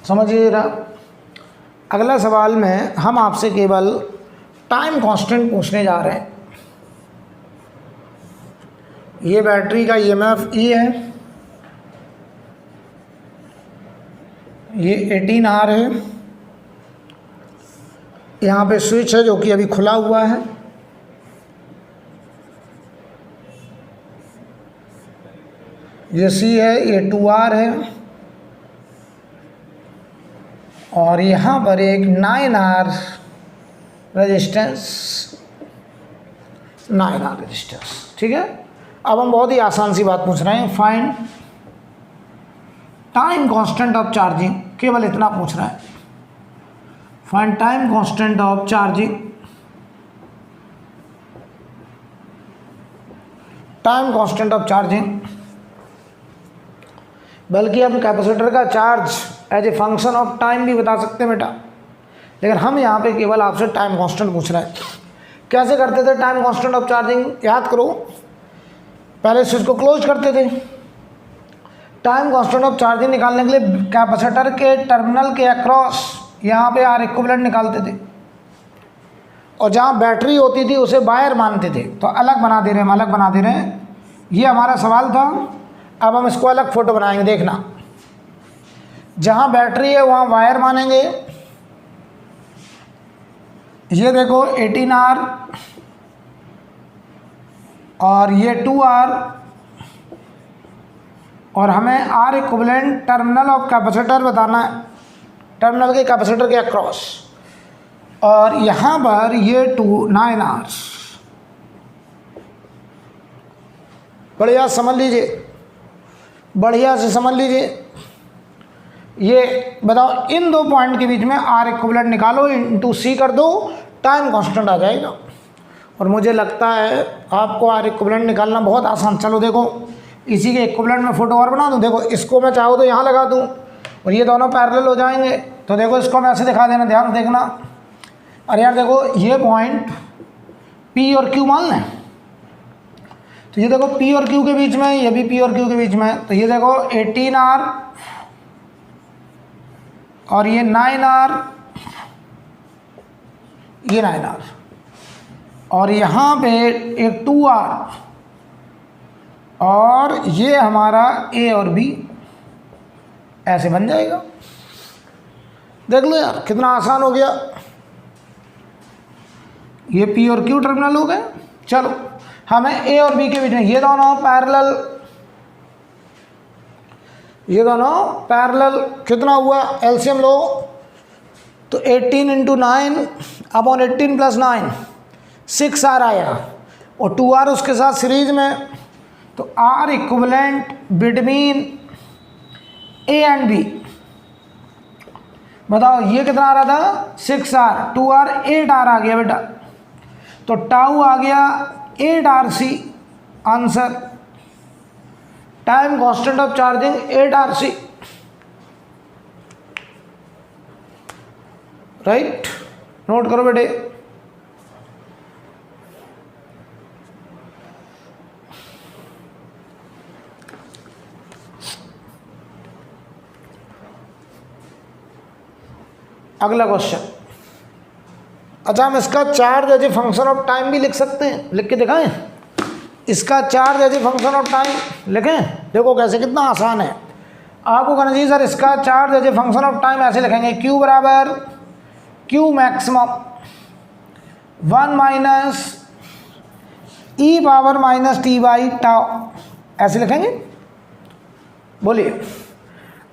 समझिए ना, अगला सवाल में हम आपसे केवल टाइम कांस्टेंट पूछने जा रहे हैं। ये बैटरी का EMF E है, ये 18R है, यहाँ पे स्विच है जो कि अभी खुला हुआ है। ये C है, ये 2R है, और यहाँ पर एक 9R रेजिस्टेंस, 9R रेजिस्टेंस। ठीक है, अब हम बहुत ही आसान सी बात पूछ रहे हैं, find time constant of charging, केवल इतना पूछ रहा है, find time constant of charging. Time constant of charging, बल्कि हम कैपेसिटर का charge as a function of time भी बता सकते हैं बेटा, लेकिन हम यहाँ पे केवल आपसे टाइम कांस्टेंट पूछ रहे हैं। कैसे करते थे टाइम कांस्टेंट ऑफ चार्जिंग, याद करो, पहले स्विच को क्लोज करते थे। टाइम कांस्टेंट ऑफ चार्जिंग निकालने के लिए कैपेसिटर के टर्मिनल के अक्रॉस यहाँ पे आर इक्विवेलेंट निकालते थे, और जहाँ बैटरी होती थी उसे वायर मानते थे। तो अलग बना दे रहे हैं, अलग बना दे रहे हैं, ये हमारा सवाल था। अब हम इसको अलग फोटो बनाएंगे, देखना। जहाँ बैटरी है वहाँ वायर मानेंगे। ये देखो 18R और ये 2R, और हमें R equivalent terminal of capacitor बताना है, टर्मिनल के कैपेसिटर के अक्रॉस। और यहाँ पर ये 9R, बढ़िया समझ लीजिए, बढ़िया से समझ लीजिए। ये बताओ, इन दो पॉइंट के बीच में आर इक्विवेलेंट निकालो, इंटू सी कर दो, टाइम कांस्टेंट आ जाएगा। और मुझे लगता है आपको आर इक्विवेलेंट निकालना बहुत आसान। चलो देखो, इसी के इक्विवेलेंट में फोटो और बना दूँ। देखो, इसको मैं चाहूँ तो यहाँ लगा दूँ और ये दोनों पैरेलल हो जाएंगे। तो देखो, इसको मैं ऐसे दिखा देना, ध्यान देखना। अरे यार देखो, ये पॉइंट पी और क्यू मान लें, तो ये देखो पी और क्यू के बीच में, ये भी पी और क्यू के बीच में। तो ये देखो 18R और ये 9R, ये 9R, और यहाँ पे एक 2R, और ये हमारा ए और बी, ऐसे बन जाएगा। देख लो यार, कितना आसान हो गया। ये पी और क्यू टर्मिनल हो गए। चलो, हमें ए और बी के बीच में, ये दोनों पैरेलल, ये दोनों पैरेलल, कितना हुआ, एलसीएम लो तो 18 × 9 अपॉन 18 + 9, 6R आया, और 2R उसके साथ सीरीज में। तो R equivalent between A and B, बताओ ये कितना आ रहा था, 6R, 2R 8R आ गया बेटा। तो टाउ आ गया 8RC, answer. Time constant of charging 8RC, right. Note करो बेटे। अगला क्वेश्चन। अच्छा, हम इसका charge as a function of time भी लिख सकते हैं, लिख के दिखाएं। इसका charge as a function of time लिखें, देखो कैसे, कितना आसान है। आपको कहना चाहिए सर इसका charge as a function of time ऐसे लिखेंगे, Q बराबर Q maximum 1 - e power -t/τ, ऐसे लिखेंगे। बोलिए,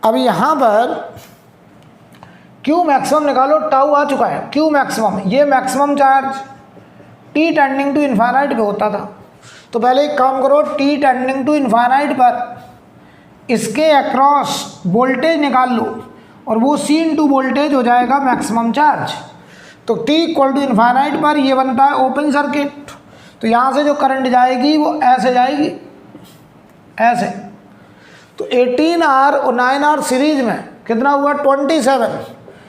अब यहाँ पर Q मैक्सिमम निकालो, टाउ आ चुका है, Q मैक्सिमम, ये maximum charge t tending to infinite पे होता था। तो पहले एक काम करो, t टेंडिंग टू इन्फाइनाइट पर इसके अक्रॉस वोल्टेज निकाल लो, और वो C × वोल्टेज हो जाएगा मैक्सिमम चार्ज। तो t = इन्फाइनाइट पर ये बनता है ओपन सर्किट। तो यहाँ से जो करंट जाएगी वो ऐसे जाएगी, ऐसे। तो 18R और 9R सीरीज में कितना हुआ, 27।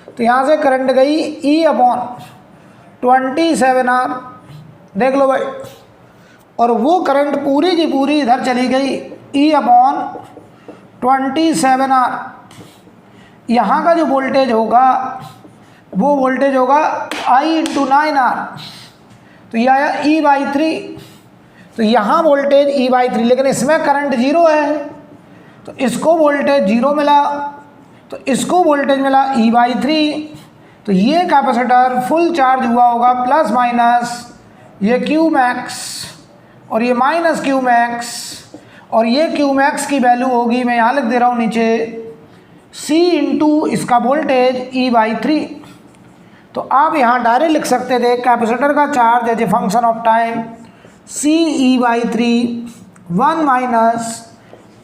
तो यहाँ से करंट गई E/27R, देख लो भाई। और वो करंट पूरी की पूरी इधर चली गई, E/27R। यहाँ का जो वोल्टेज होगा वो वोल्टेज होगा I × 9R। तो ये आया E/3। तो यहाँ वोल्टेज E/3, लेकिन इसमें करंट 0 है, तो इसको वोल्टेज 0 मिला। तो इसको वोल्टेज मिला E/3। तो ये कैपेसिटर फुल चार्ज हुआ होगा प्लस माइनस ये क्यू मैक्स और ये माइनस क्यू मैक्स, और ये क्यू मैक्स की वैल्यू होगी, मैं यहाँ लिख दे रहा हूँ नीचे, C इंटू इसका वोल्टेज E/3। तो आप यहाँ डायरेक्ट लिख सकते थे कैपेसिटर का charge as a function of time C E/3 1 minus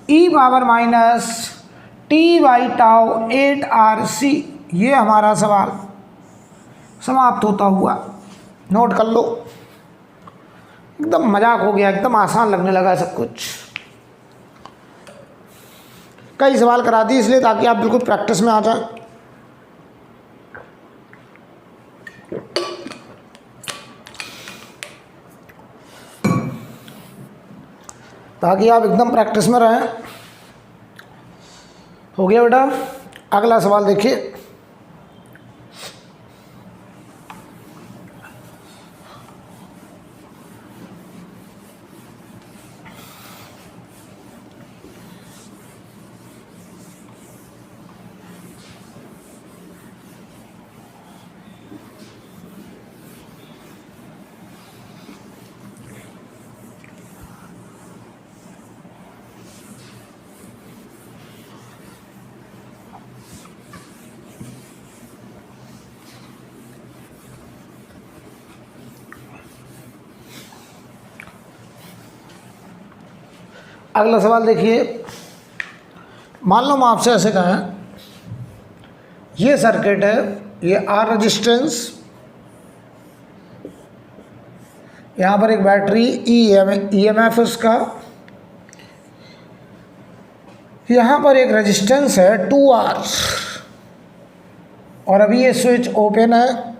E power minus T/τ 8RC। ये हमारा सवाल समाप्त होता हुआ। नोट कर लो, एकदम मजाक हो गया, एकदम आसान लगने लगा सब कुछ। कई सवाल करा दिए इसलिए ताकि आप बिल्कुल प्रैक्टिस में आ जाए। ताकि आप एकदम प्रैक्टिस में रहें। हो गया बेटा, अगला सवाल देखिए। अगला सवाल देखिए। मान लो मैं आपसे ऐसे कहें, ये सर्किट है, ये आर रेजिस्टेंस, यहाँ पर एक बैटरी EMF उसका, यहाँ पर एक रेजिस्टेंस है 2R, और अभी ये स्विच ओपन है।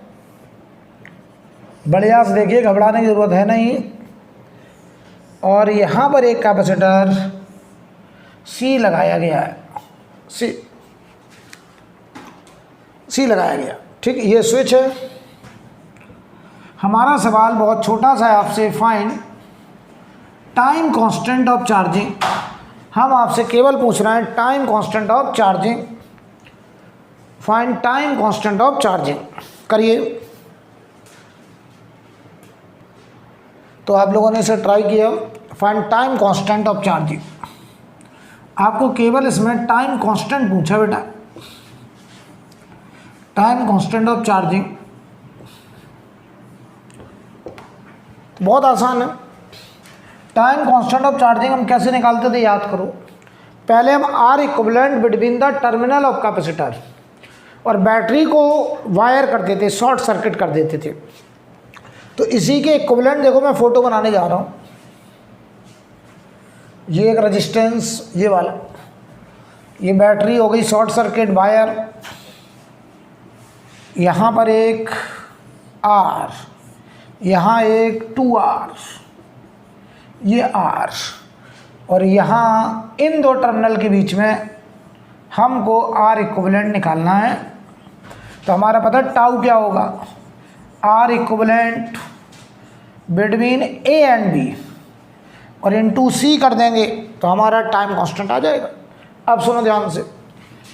बढ़िया से देखिए, घबराने की ज़रूरत है नहीं। और यहाँ पर एक कैपेसिटर C लगाया गया है, C लगाया गया, ठीक। ये स्विच है। हमारा सवाल बहुत छोटा सा है आपसे, find time constant of charging. हम आपसे केवल पूछ रहे हैं time constant of charging, find time constant of charging. करिए। तो आप लोगों ने इसे ट्राई किया, find time constant of charging. आपको केवल इसमें टाइम कांस्टेंट पूछा बेटा, टाइम कांस्टेंट ऑफ चार्जिंग। तो बहुत आसान है। टाइम कांस्टेंट ऑफ चार्जिंग हम कैसे निकालते थे, याद करो। पहले हम R equivalent between the terminal of capacitor, और बैटरी को वायर करते थे, शॉर्ट सर्किट कर देते थे। तो इसी के इक्विवेलेंट देखो, मैं फोटो बनाने जा रहा हूँ। ये एक रेजिस्टेंस, ये वाला, ये बैटरी हो गई शॉर्ट सर्किट वायर। यहाँ पर एक R, यहाँ एक 2R, ये R, और यहाँ इन दो टर्मिनल के बीच में हमको R इक्विवेलेंट निकालना है। तो हमारा पता टाउ क्या होगा, R equivalent between A and B, और इनटू C कर देंगे तो हमारा टाइम कांस्टेंट आ जाएगा। अब सुनो ध्यान से,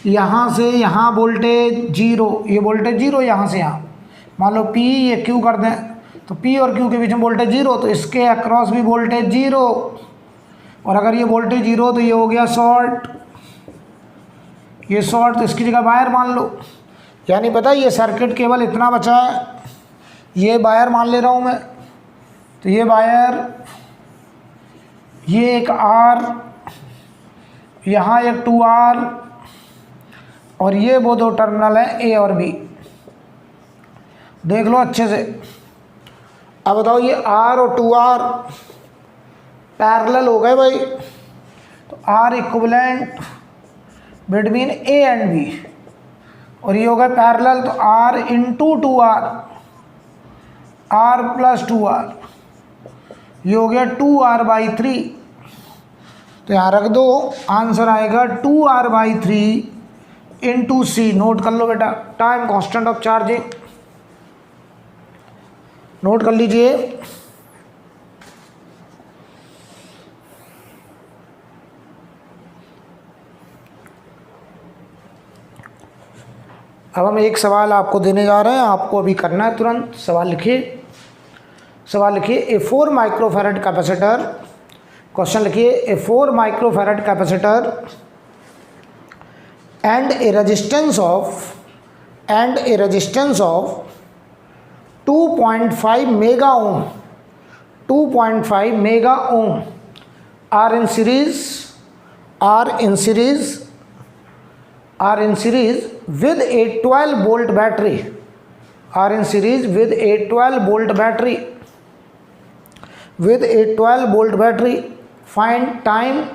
यहाँ से यहाँ वोल्टेज 0, ये वोल्टेज 0, यहाँ से यहाँ मान लो P, ये Q कर दें, तो P और Q के बीच में वोल्टेज 0, तो इसके अक्रॉस भी वोल्टेज 0, और अगर ये वोल्टेज 0 तो ये हो गया शॉर्ट, ये शॉर्ट, तो इसकी जगह वायर मान लो। यानी पता ये सर्किट केवल इतना बचा है, ये वायर मान ले रहा हूँ मैं। तो ये वायर, ये एक R, यहाँ एक 2R, और ये वो दो टर्मिनल हैं A और B। देख लो अच्छे से। अब बताओ, ये R और 2R पैरेलल हो गए भाई। तो R equivalent between A and B, और ये हो गए पैरेलल, तो R into 2R, R plus 2R, ये हो गया 2R/3। तो यहाँ रख दो, आंसर आएगा 2R/3 इंटू C। नोट कर लो बेटा, time constant of charging note कर लीजिए। अब हम एक सवाल आपको देने जा रहे हैं, आपको अभी करना है तुरंत। सवाल लिखिए, सवाल लिखिए। ए 4 माइक्रोफैरड कैपेसिटर, क्वेश्चन लिखिए। ए 4 microfarad capacitor and A resistance of 2.5 mega Om, 2.5 mega Om are in series with a 12 volt battery, are in series with a 12 volt battery, with a 12 volt battery. Find time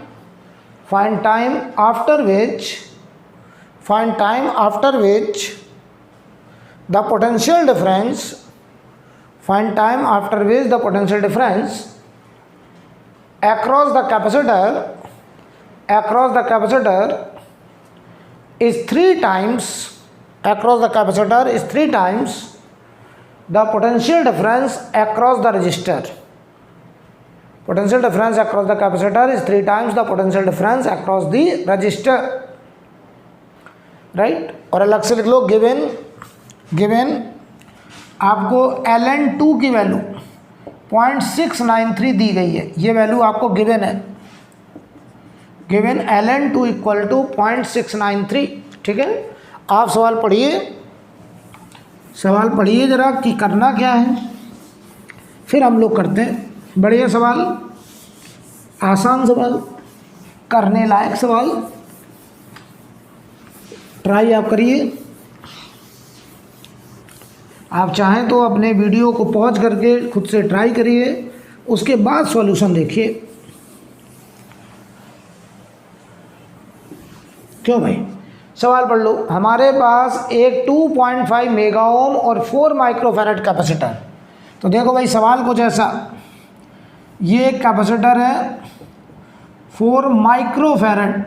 after which the potential difference, find time after which the potential difference across the capacitor is 3 times, across the capacitor is 3 times the potential difference across the resistor. Potential difference across the capacitor is 3 times the potential difference across the resistor, right? और अलग से लिख लो, given आपको Ln2 की value 0.693 दी गई है, ये value आपको गिवन है, गिवन Ln2 इक्वल टू 0.693, ठीक है। आप सवाल पढ़िए जरा कि करना क्या है, फिर हम लोग करते हैं। बढ़िया सवाल, आसान सवाल, करने लायक सवाल, ट्राई आप करिए। आप चाहें तो अपने वीडियो को पॉज करके खुद से ट्राई करिए, उसके बाद सॉल्यूशन देखिए। क्यों भाई, सवाल पढ़ लो। हमारे पास एक 2.5 मेगा ओम और 4 माइक्रोफैरड कैपेसिटर। तो देखो भाई सवाल कुछ ऐसा, ये एक कैपेसिटर है 4 माइक्रोफैरड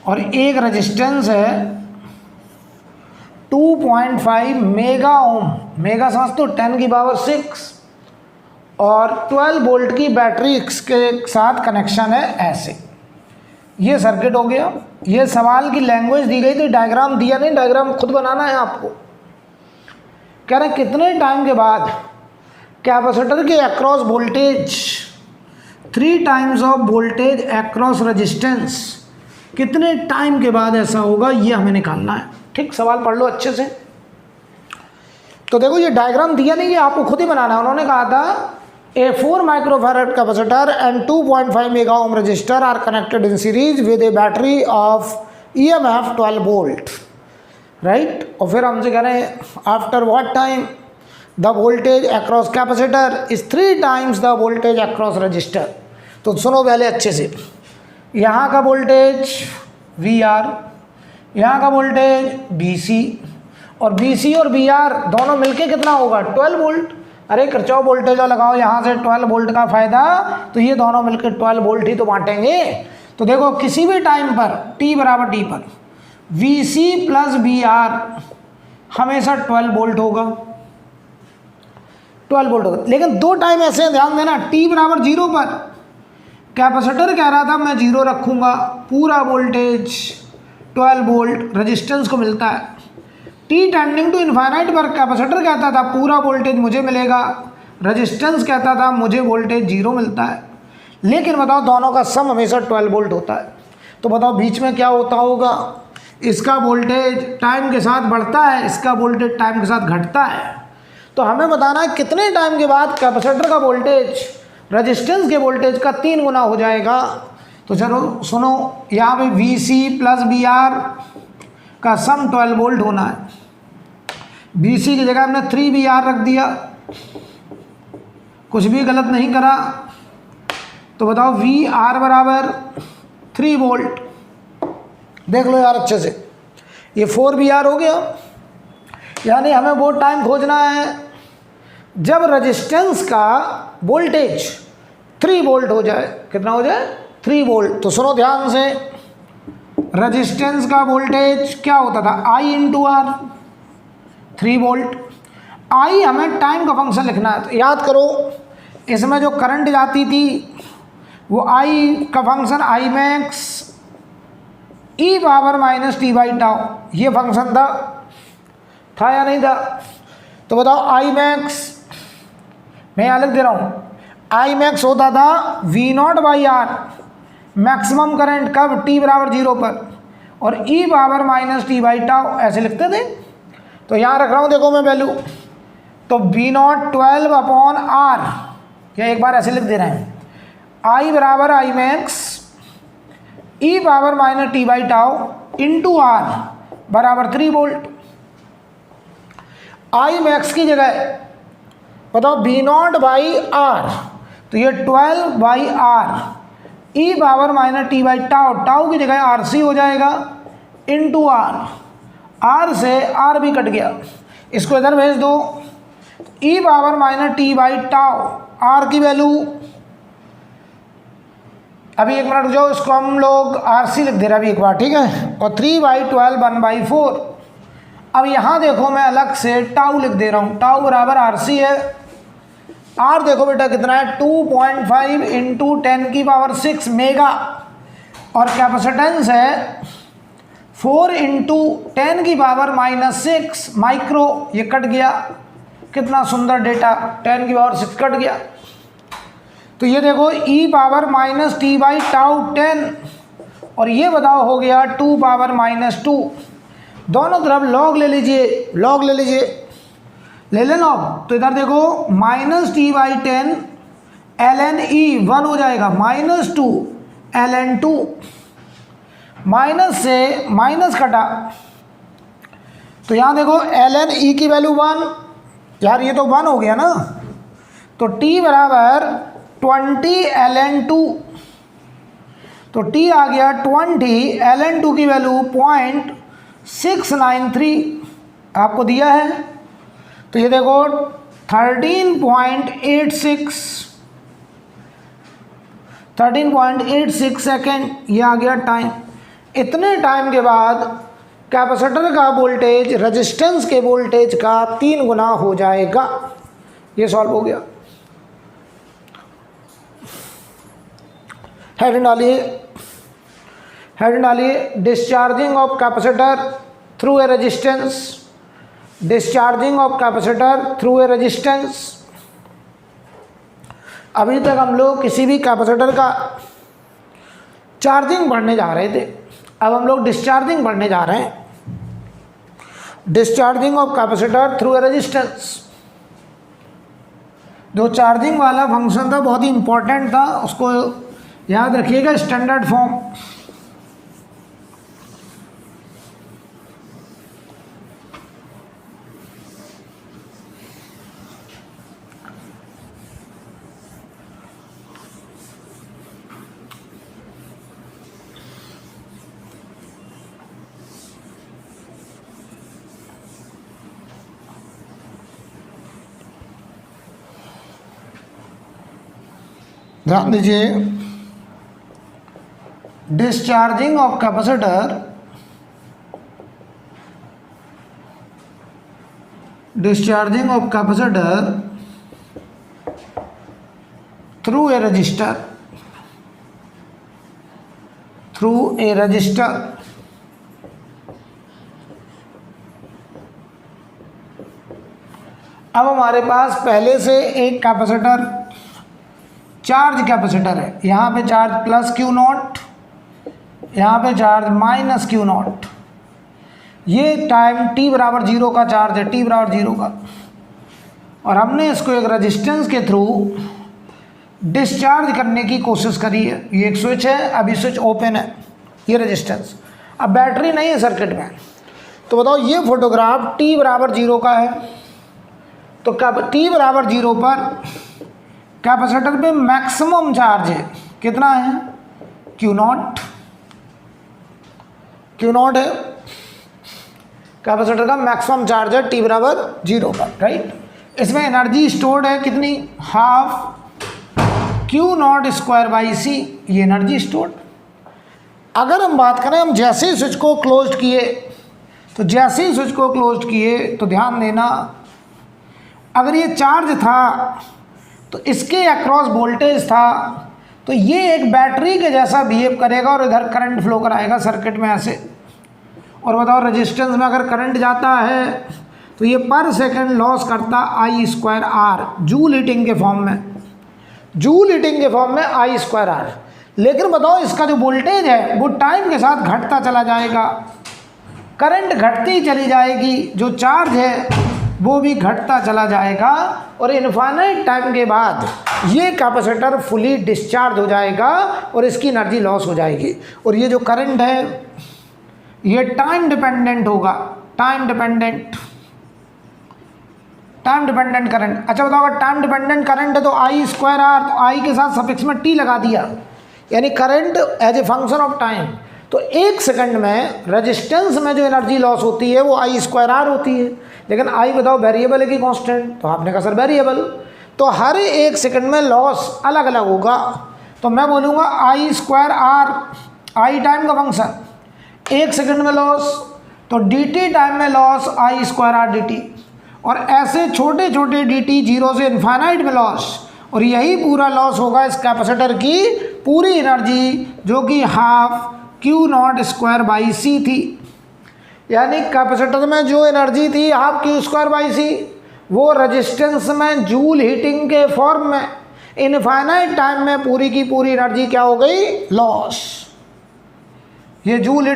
और एक रेजिस्टेंस है 2.5 मेगा ओम, मेगा समझ तो 10 की पावर 6, और 12 वोल्ट की बैटरी के साथ कनेक्शन है ऐसे। ये सर्किट हो गया। ये सवाल की लैंग्वेज दी गई थी, डायग्राम दिया नहीं, डायग्राम खुद बनाना है आपको। कह रहे कितने टाइम के बाद कैपेसिटर के across voltage 3 times of voltage across resistance, कितने टाइम के बाद ऐसा होगा, ये हमें निकालना है। ठीक, सवाल पढ़ लो अच्छे से। तो देखो ये डायग्राम दिया नहीं, ये आपको खुद ही बनाना है। उन्होंने कहा था a 4 microfarad capacitor and 2.5 mega ohm resistor are connected in series with a battery of EMF 12 volt, right. और फिर हमसे कह रहे हैं after what time the voltage across capacitor is 3 times the voltage across resistor. तो सुनो पहले अच्छे से, यहाँ का वोल्टेज VR, यहाँ का वोल्टेज BC, और BC और VR दोनों मिलके कितना होगा 12 वोल्ट। अरे किरचॉफ वोल्टेज लगाओ यहाँ से 12 वोल्ट का फायदा, तो ये दोनों मिलकर 12 वोल्ट ही तो बांटेंगे। तो देखो किसी भी टाइम पर t बराबर t पर VC प्लस VR हमेशा 12 वोल्ट होगा, 12 वोल्ट होगा। लेकिन दो टाइम ऐसे हैं, ध्यान देना, t बराबर 0 पर कैपेसिटर कह रहा था मैं 0 रखूँगा, पूरा वोल्टेज 12 वोल्ट रेजिस्टेंस को मिलता है। t टेंडिंग टू इन्फाइनाइट पर कैपेसिटर कहता था पूरा वोल्टेज मुझे मिलेगा, रेजिस्टेंस कहता था मुझे वोल्टेज 0 मिलता है। लेकिन बताओ दोनों का सम हमेशा 12 वोल्ट होता है। तो बताओ बीच में क्या होता होगा, इसका वोल्टेज टाइम के साथ बढ़ता है, इसका वोल्टेज टाइम के साथ घटता है। तो हमें बताना है कितने टाइम के बाद कैपेसिटर का वोल्टेज रेजिस्टेंस के वोल्टेज का 3 गुना हो जाएगा। तो चलो सुनो, यहाँ पे VC प्लस VR का सम 12 वोल्ट होना है। BC की जगह हमने 3VR रख दिया, कुछ भी गलत नहीं करा। तो बताओ VR बराबर 3 वोल्ट। देख लो यार अच्छे से, ये 4VR हो गया। यानी हमें वो टाइम खोजना है जब रेजिस्टेंस का वोल्टेज 3 वोल्ट हो जाए। कितना हो जाए 3 वोल्ट। तो सुनो ध्यान से, रेजिस्टेंस का वोल्टेज क्या होता था I into R, 3 volt. I हमें टाइम का फंक्शन लिखना है। तो याद करो इसमें जो करंट जाती थी वो I का function I max e power minus T by tau, ये फंक्शन था या नहीं था? तो बताओ आई मैक्स, मैं यहाँ लिख दे रहा हूँ, आई मैक्स होता था V naught by R, maximum current कब? टी बराबर 0 पर, और E power minus T by tau ऐसे लिखते थे। तो यहाँ रख रहा हूँ देखो मैं वैल्यू, तो वी नॉट 12 अपॉन आर, या एक बार ऐसे लिख दे रहे हैं, आई बराबर I max e power minus T by tau into R बराबर 3 वोल्ट। आई मैक्स की जगह बताओ वी नॉट बाई आर, तो ये 12 by R e power minus T by tau, tau की जगह आर सी हो जाएगा इंटू आर, आर से आर भी कट गया, इसको इधर भेज दो, e power minus T by tau, R की वैल्यू, अभी एक मिनट रुक जाओ, इसको हम लोग आर सी लिख दे रहे हैं अभी एक बार, ठीक है, और 3/12 1/4। अब यहाँ देखो मैं अलग से टाउ लिख दे रहा हूँ, टाउ बराबर आर सी है, आर देखो बेटा कितना है 2.5 इंटू 10⁶ मेगा, और कैपेसिटेंस है 4 इंटू 10⁻⁻6 माइक्रो, ये कट गया, कितना सुंदर डेटा, 10⁻6 कट गया। तो ये देखो e power minus T by tau 10, और ये बताओ हो गया 2 पावर माइनस 2, दोनों तरफ लॉग ले लीजिए, लॉग ले लीजिए, ले लेना। तो इधर देखो minus T by 10 ln e 1 हो जाएगा, -2 ln 2, माइनस से माइनस कटा, तो यहाँ देखो ln e की वैल्यू 1, यार ये तो 1 हो गया ना, तो t बराबर 20 ln 2, तो t आ गया 20 ln 2 की वैल्यू 0.693 आपको दिया है। तो ये देखो 13.86 सेकेंड, ये आ गया टाइम। इतने टाइम के बाद कैपेसिटर का वोल्टेज रेजिस्टेंस के वोल्टेज का 3 गुना हो जाएगा। ये सॉल्व हो गया। हेडिंग डालिए discharging of capacitor through a resistance, discharging of capacitor through a resistance. अभी तक हम लोग किसी भी कैपेसिटर का चार्जिंग पढ़ने जा रहे थे, अब हम लोग डिस्चार्जिंग पढ़ने जा रहे हैं, discharging of capacitor through a resistance. जो चार्जिंग वाला फंक्शन था बहुत ही इंपॉर्टेंट था, उसको याद रखिएगा, स्टैंडर्ड फॉर्म। ध्यान दीजिए, discharging of capacitor, discharging of capacitor through a register, through a register. अब हमारे पास पहले से एक कैपेसिटर चार्ज कैपेसिटर है, यहाँ पे चार्ज प्लस क्यू नॉट, यहाँ पे चार्ज माइनस क्यू नॉट। ये टाइम t बराबर 0 का चार्ज है, t बराबर 0 का, और हमने इसको एक रेजिस्टेंस के थ्रू डिस्चार्ज करने की कोशिश करी है। ये एक स्विच है, अभी स्विच ओपन है, ये रेजिस्टेंस, अब बैटरी नहीं है सर्किट में। तो बताओ ये फोटोग्राफ t बराबर 0 का है, तो कब t बराबर 0 पर कैपेसिटर पे मैक्सिमम चार्ज है, कितना है? क्यू नॉट, क्यू नॉट है कैपेसिटर का मैक्सिमम चार्ज है t बराबर 0 पर, राइट। इसमें एनर्जी स्टोर्ड है कितनी? Half Q naught square by C, ये एनर्जी स्टोर्ड। अगर हम बात करें, हम जैसे ही स्विच को क्लोज किए, तो जैसे ही स्विच को क्लोज किए तो ध्यान देना, अगर ये चार्ज था तो इसके अक्रॉस वोल्टेज था, तो ये एक बैटरी के जैसा बिहेव करेगा और इधर करंट फ्लो कराएगा सर्किट में ऐसे। और बताओ रेजिस्टेंस में अगर करंट जाता है तो ये पर सेकंड लॉस करता I²R, जूल हीटिंग के फॉर्म में, जूल हीटिंग के फॉर्म में I²R। लेकिन बताओ इसका जो वोल्टेज है वो टाइम के साथ घटता चला जाएगा, करंट घटती चली जाएगी, जो चार्ज है वो भी घटता चला जाएगा और इनफाइनाइट टाइम के बाद ये कैपेसिटर फुली डिस्चार्ज हो जाएगा और इसकी एनर्जी लॉस हो जाएगी। और ये जो करंट है ये टाइम डिपेंडेंट होगा, टाइम डिपेंडेंट करंट। अच्छा बताओ अगर टाइम डिपेंडेंट करंट है तो I²R, तो I के साथ सफिक्स में T लगा दिया, यानी current as a function of time. तो 1 सेकंड में रेजिस्टेंस में जो एनर्जी लॉस होती है वो I²R होती है। लेकिन I बताओ वेरिएबल है कि कांस्टेंट, तो आपने कहा सर वेरिएबल, तो हर 1 सेकंड में लॉस अलग अलग होगा। तो मैं बोलूँगा I²R, I टाइम का फंक्शन, 1 सेकंड में लॉस, तो dt टाइम में लॉस I²R dt, और ऐसे छोटे छोटे dt 0 से इनफाइनाइट में लॉस, और यही पूरा लॉस होगा इस कैपेसिटर की पूरी एनर्जी जो कि हाफ Q0² थी। यानी कैपेसिटर में जो एनर्जी थी हाफ Q²/C, वो रेजिस्टेंस में जूल हीटिंग के फॉर्म में इनफाइनाइट टाइम में पूरी की पूरी एनर्जी क्या हो गई, लॉस। ये जूल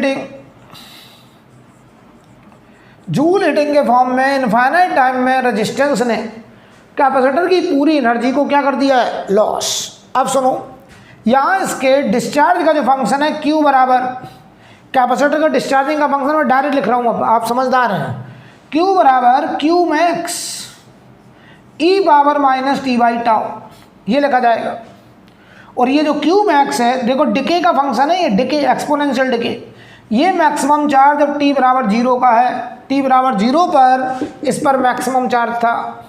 हीटिंग के फॉर्म में इनफाइनाइट टाइम में रेजिस्टेंस ने कैपेसिटर की पूरी एनर्जी को क्या कर दिया है, लॉस। अब सुनो, यहाँ इसके डिस्चार्ज का जो फंक्शन है Q बराबर, कैपेसिटर का डिस्चार्जिंग का फंक्शन मैं डायरेक्ट लिख रहा हूँ, अब आप समझदार हैं। Q बराबर Q मैक्स e⁻t/τ, ये लिखा जाएगा। और ये जो Q मैक्स है, देखो डिके का फंक्शन है, ये डिके एक्सपोनेंशियल डिके, ये मैक्सिमम चार्ज जब t बराबर 0 का है, t बराबर 0 पर इस पर मैक्सिमम चार्ज था।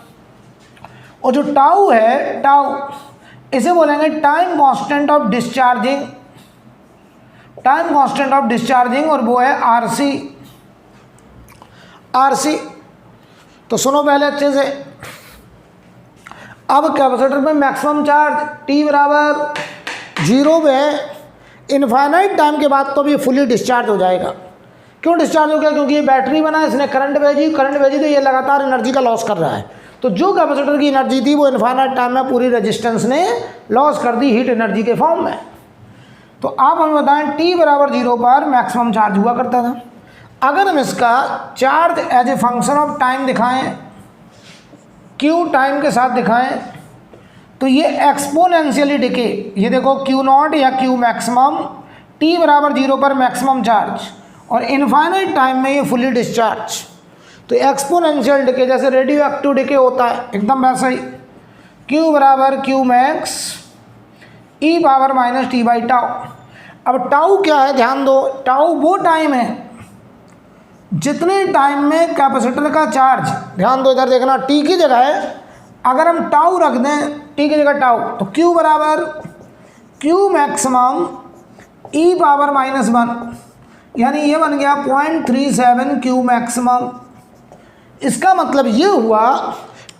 और जो टाउ है, टाउ इसे बोलेंगे time constant of discharging, time constant of discharging, और वो है RC। तो सुनो पहले अच्छे से, अब कैपेसिटर में मैक्सिमम चार्ज t बराबर 0 पे है, इनफाइनाइट टाइम के बाद तो भी फुली डिस्चार्ज हो जाएगा। क्यों डिस्चार्ज हो गया, क्योंकि ये बैटरी बना, इसने करंट भेजी तो ये लगातार एनर्जी का लॉस कर रहा है। तो जो कैपेसिटर की एनर्जी थी वो इनफाइनाइट टाइम में पूरी रेजिस्टेंस ने लॉस कर दी हीट एनर्जी के फॉर्म में। तो आप हमें बताएं t बराबर 0 पर मैक्सिमम चार्ज हुआ करता था। अगर हम इसका charge as a function of time दिखाएं, Q टाइम के साथ दिखाएं, तो ये एक्सपोनेंशियली डिके, ये देखो Q0 या Q मैक्सिमम, t बराबर 0 पर मैक्सिमम चार्ज और इनफाइनाइट टाइम में ये फुली डिस्चार्ज। तो एक्सपोनेंशियल डिके जैसे रेडियो एक्टिव डिके होता है, एकदम वैसा ही। Q बराबर Q मैक्स e⁻t/τ। अब टाउ क्या है, ध्यान दो, टाउ वो टाइम है जितने टाइम में कैपेसिटर का चार्ज, ध्यान दो इधर देखना, t की जगह है अगर हम टाउ रख दें, t की जगह टाउ, तो Q बराबर Q मैक्सिमम e⁻−1, यानी ये बन गया 0.37 Q मैक्सिमम। इसका मतलब ये हुआ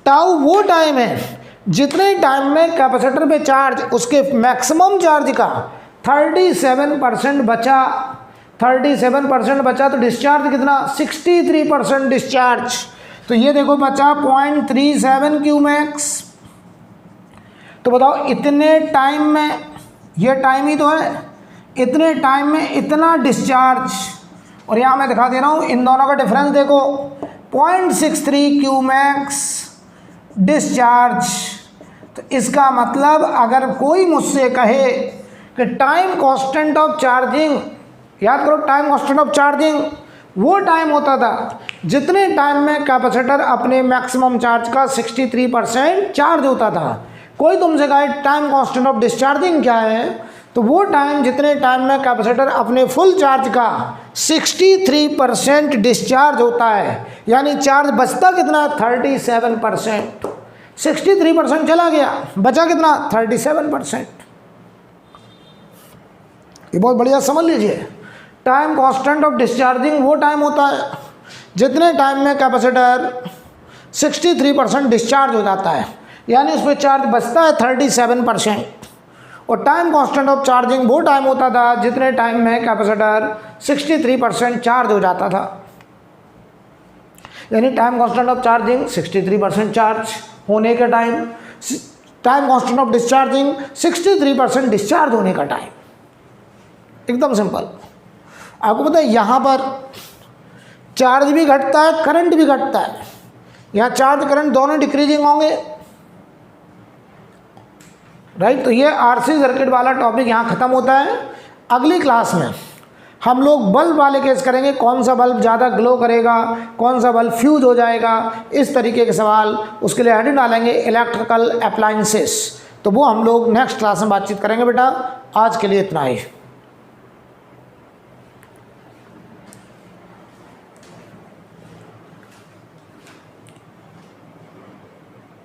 टाउ वो टाइम है जितने टाइम में कैपेसिटर पे चार्ज, उसके मैक्सिमम चार्ज का 37% बचा, 37% बचा, तो डिस्चार्ज कितना, 63% डिस्चार्ज। तो ये देखो बचा 0.37 Q मैक्स। तो बताओ इतने टाइम में, ये टाइम ही तो है, इतने टाइम में इतना डिस्चार्ज, और यहाँ मैं दिखा दे रहा हूँ इन दोनों का डिफरेंस देखो, 0.63 Q मैक्स डिस्चार्ज। तो इसका मतलब अगर कोई मुझसे कहे कि टाइम कांस्टेंट ऑफ चार्जिंग, याद करो टाइम कांस्टेंट ऑफ चार्जिंग वो टाइम होता था जितने टाइम में कैपेसिटर अपने मैक्सिमम चार्ज का 63% चार्ज होता था। कोई तुमसे कहे टाइम कांस्टेंट ऑफ डिस्चार्जिंग क्या है, तो वो टाइम जितने टाइम में कैपेसिटर अपने फुल चार्ज का 63% डिस्चार्ज होता है, यानी चार्ज बचता कितना, 37%। 63% चला गया, बचा कितना, 37%। ये बहुत बढ़िया समझ लीजिए, टाइम कांस्टेंट ऑफ डिस्चार्जिंग वो टाइम होता है जितने टाइम में कैपेसिटर 63% डिस्चार्ज हो जाता है, यानी उस पर चार्ज बचता है 37%। और टाइम कांस्टेंट ऑफ चार्जिंग वो टाइम होता था जितने टाइम में कैपेसिटर 63% चार्ज हो जाता था। यानी time constant of charging 63% charge होने का time, time constant of discharging 63% discharge होने का टाइम। एकदम सिंपल। आपको पता है यहाँ पर चार्ज भी घटता है, करंट भी घटता है। यहाँ चार्ज करंट दोनों डिक्रीजिंग होंगे, राइट। तो ये आरसी सर्किट वाला टॉपिक यहाँ खत्म होता है। अगली क्लास में हम लोग बल्ब वाले केस करेंगे, कौन सा बल्ब ज़्यादा ग्लो करेगा, कौन सा बल्ब फ्यूज हो जाएगा, इस तरीके के सवाल। उसके लिए हेडिंग डालेंगे इलेक्ट्रिकल अप्लायंसेस। तो वो हम लोग नेक्स्ट क्लास में बातचीत करेंगे बेटा। आज के लिए इतना ही।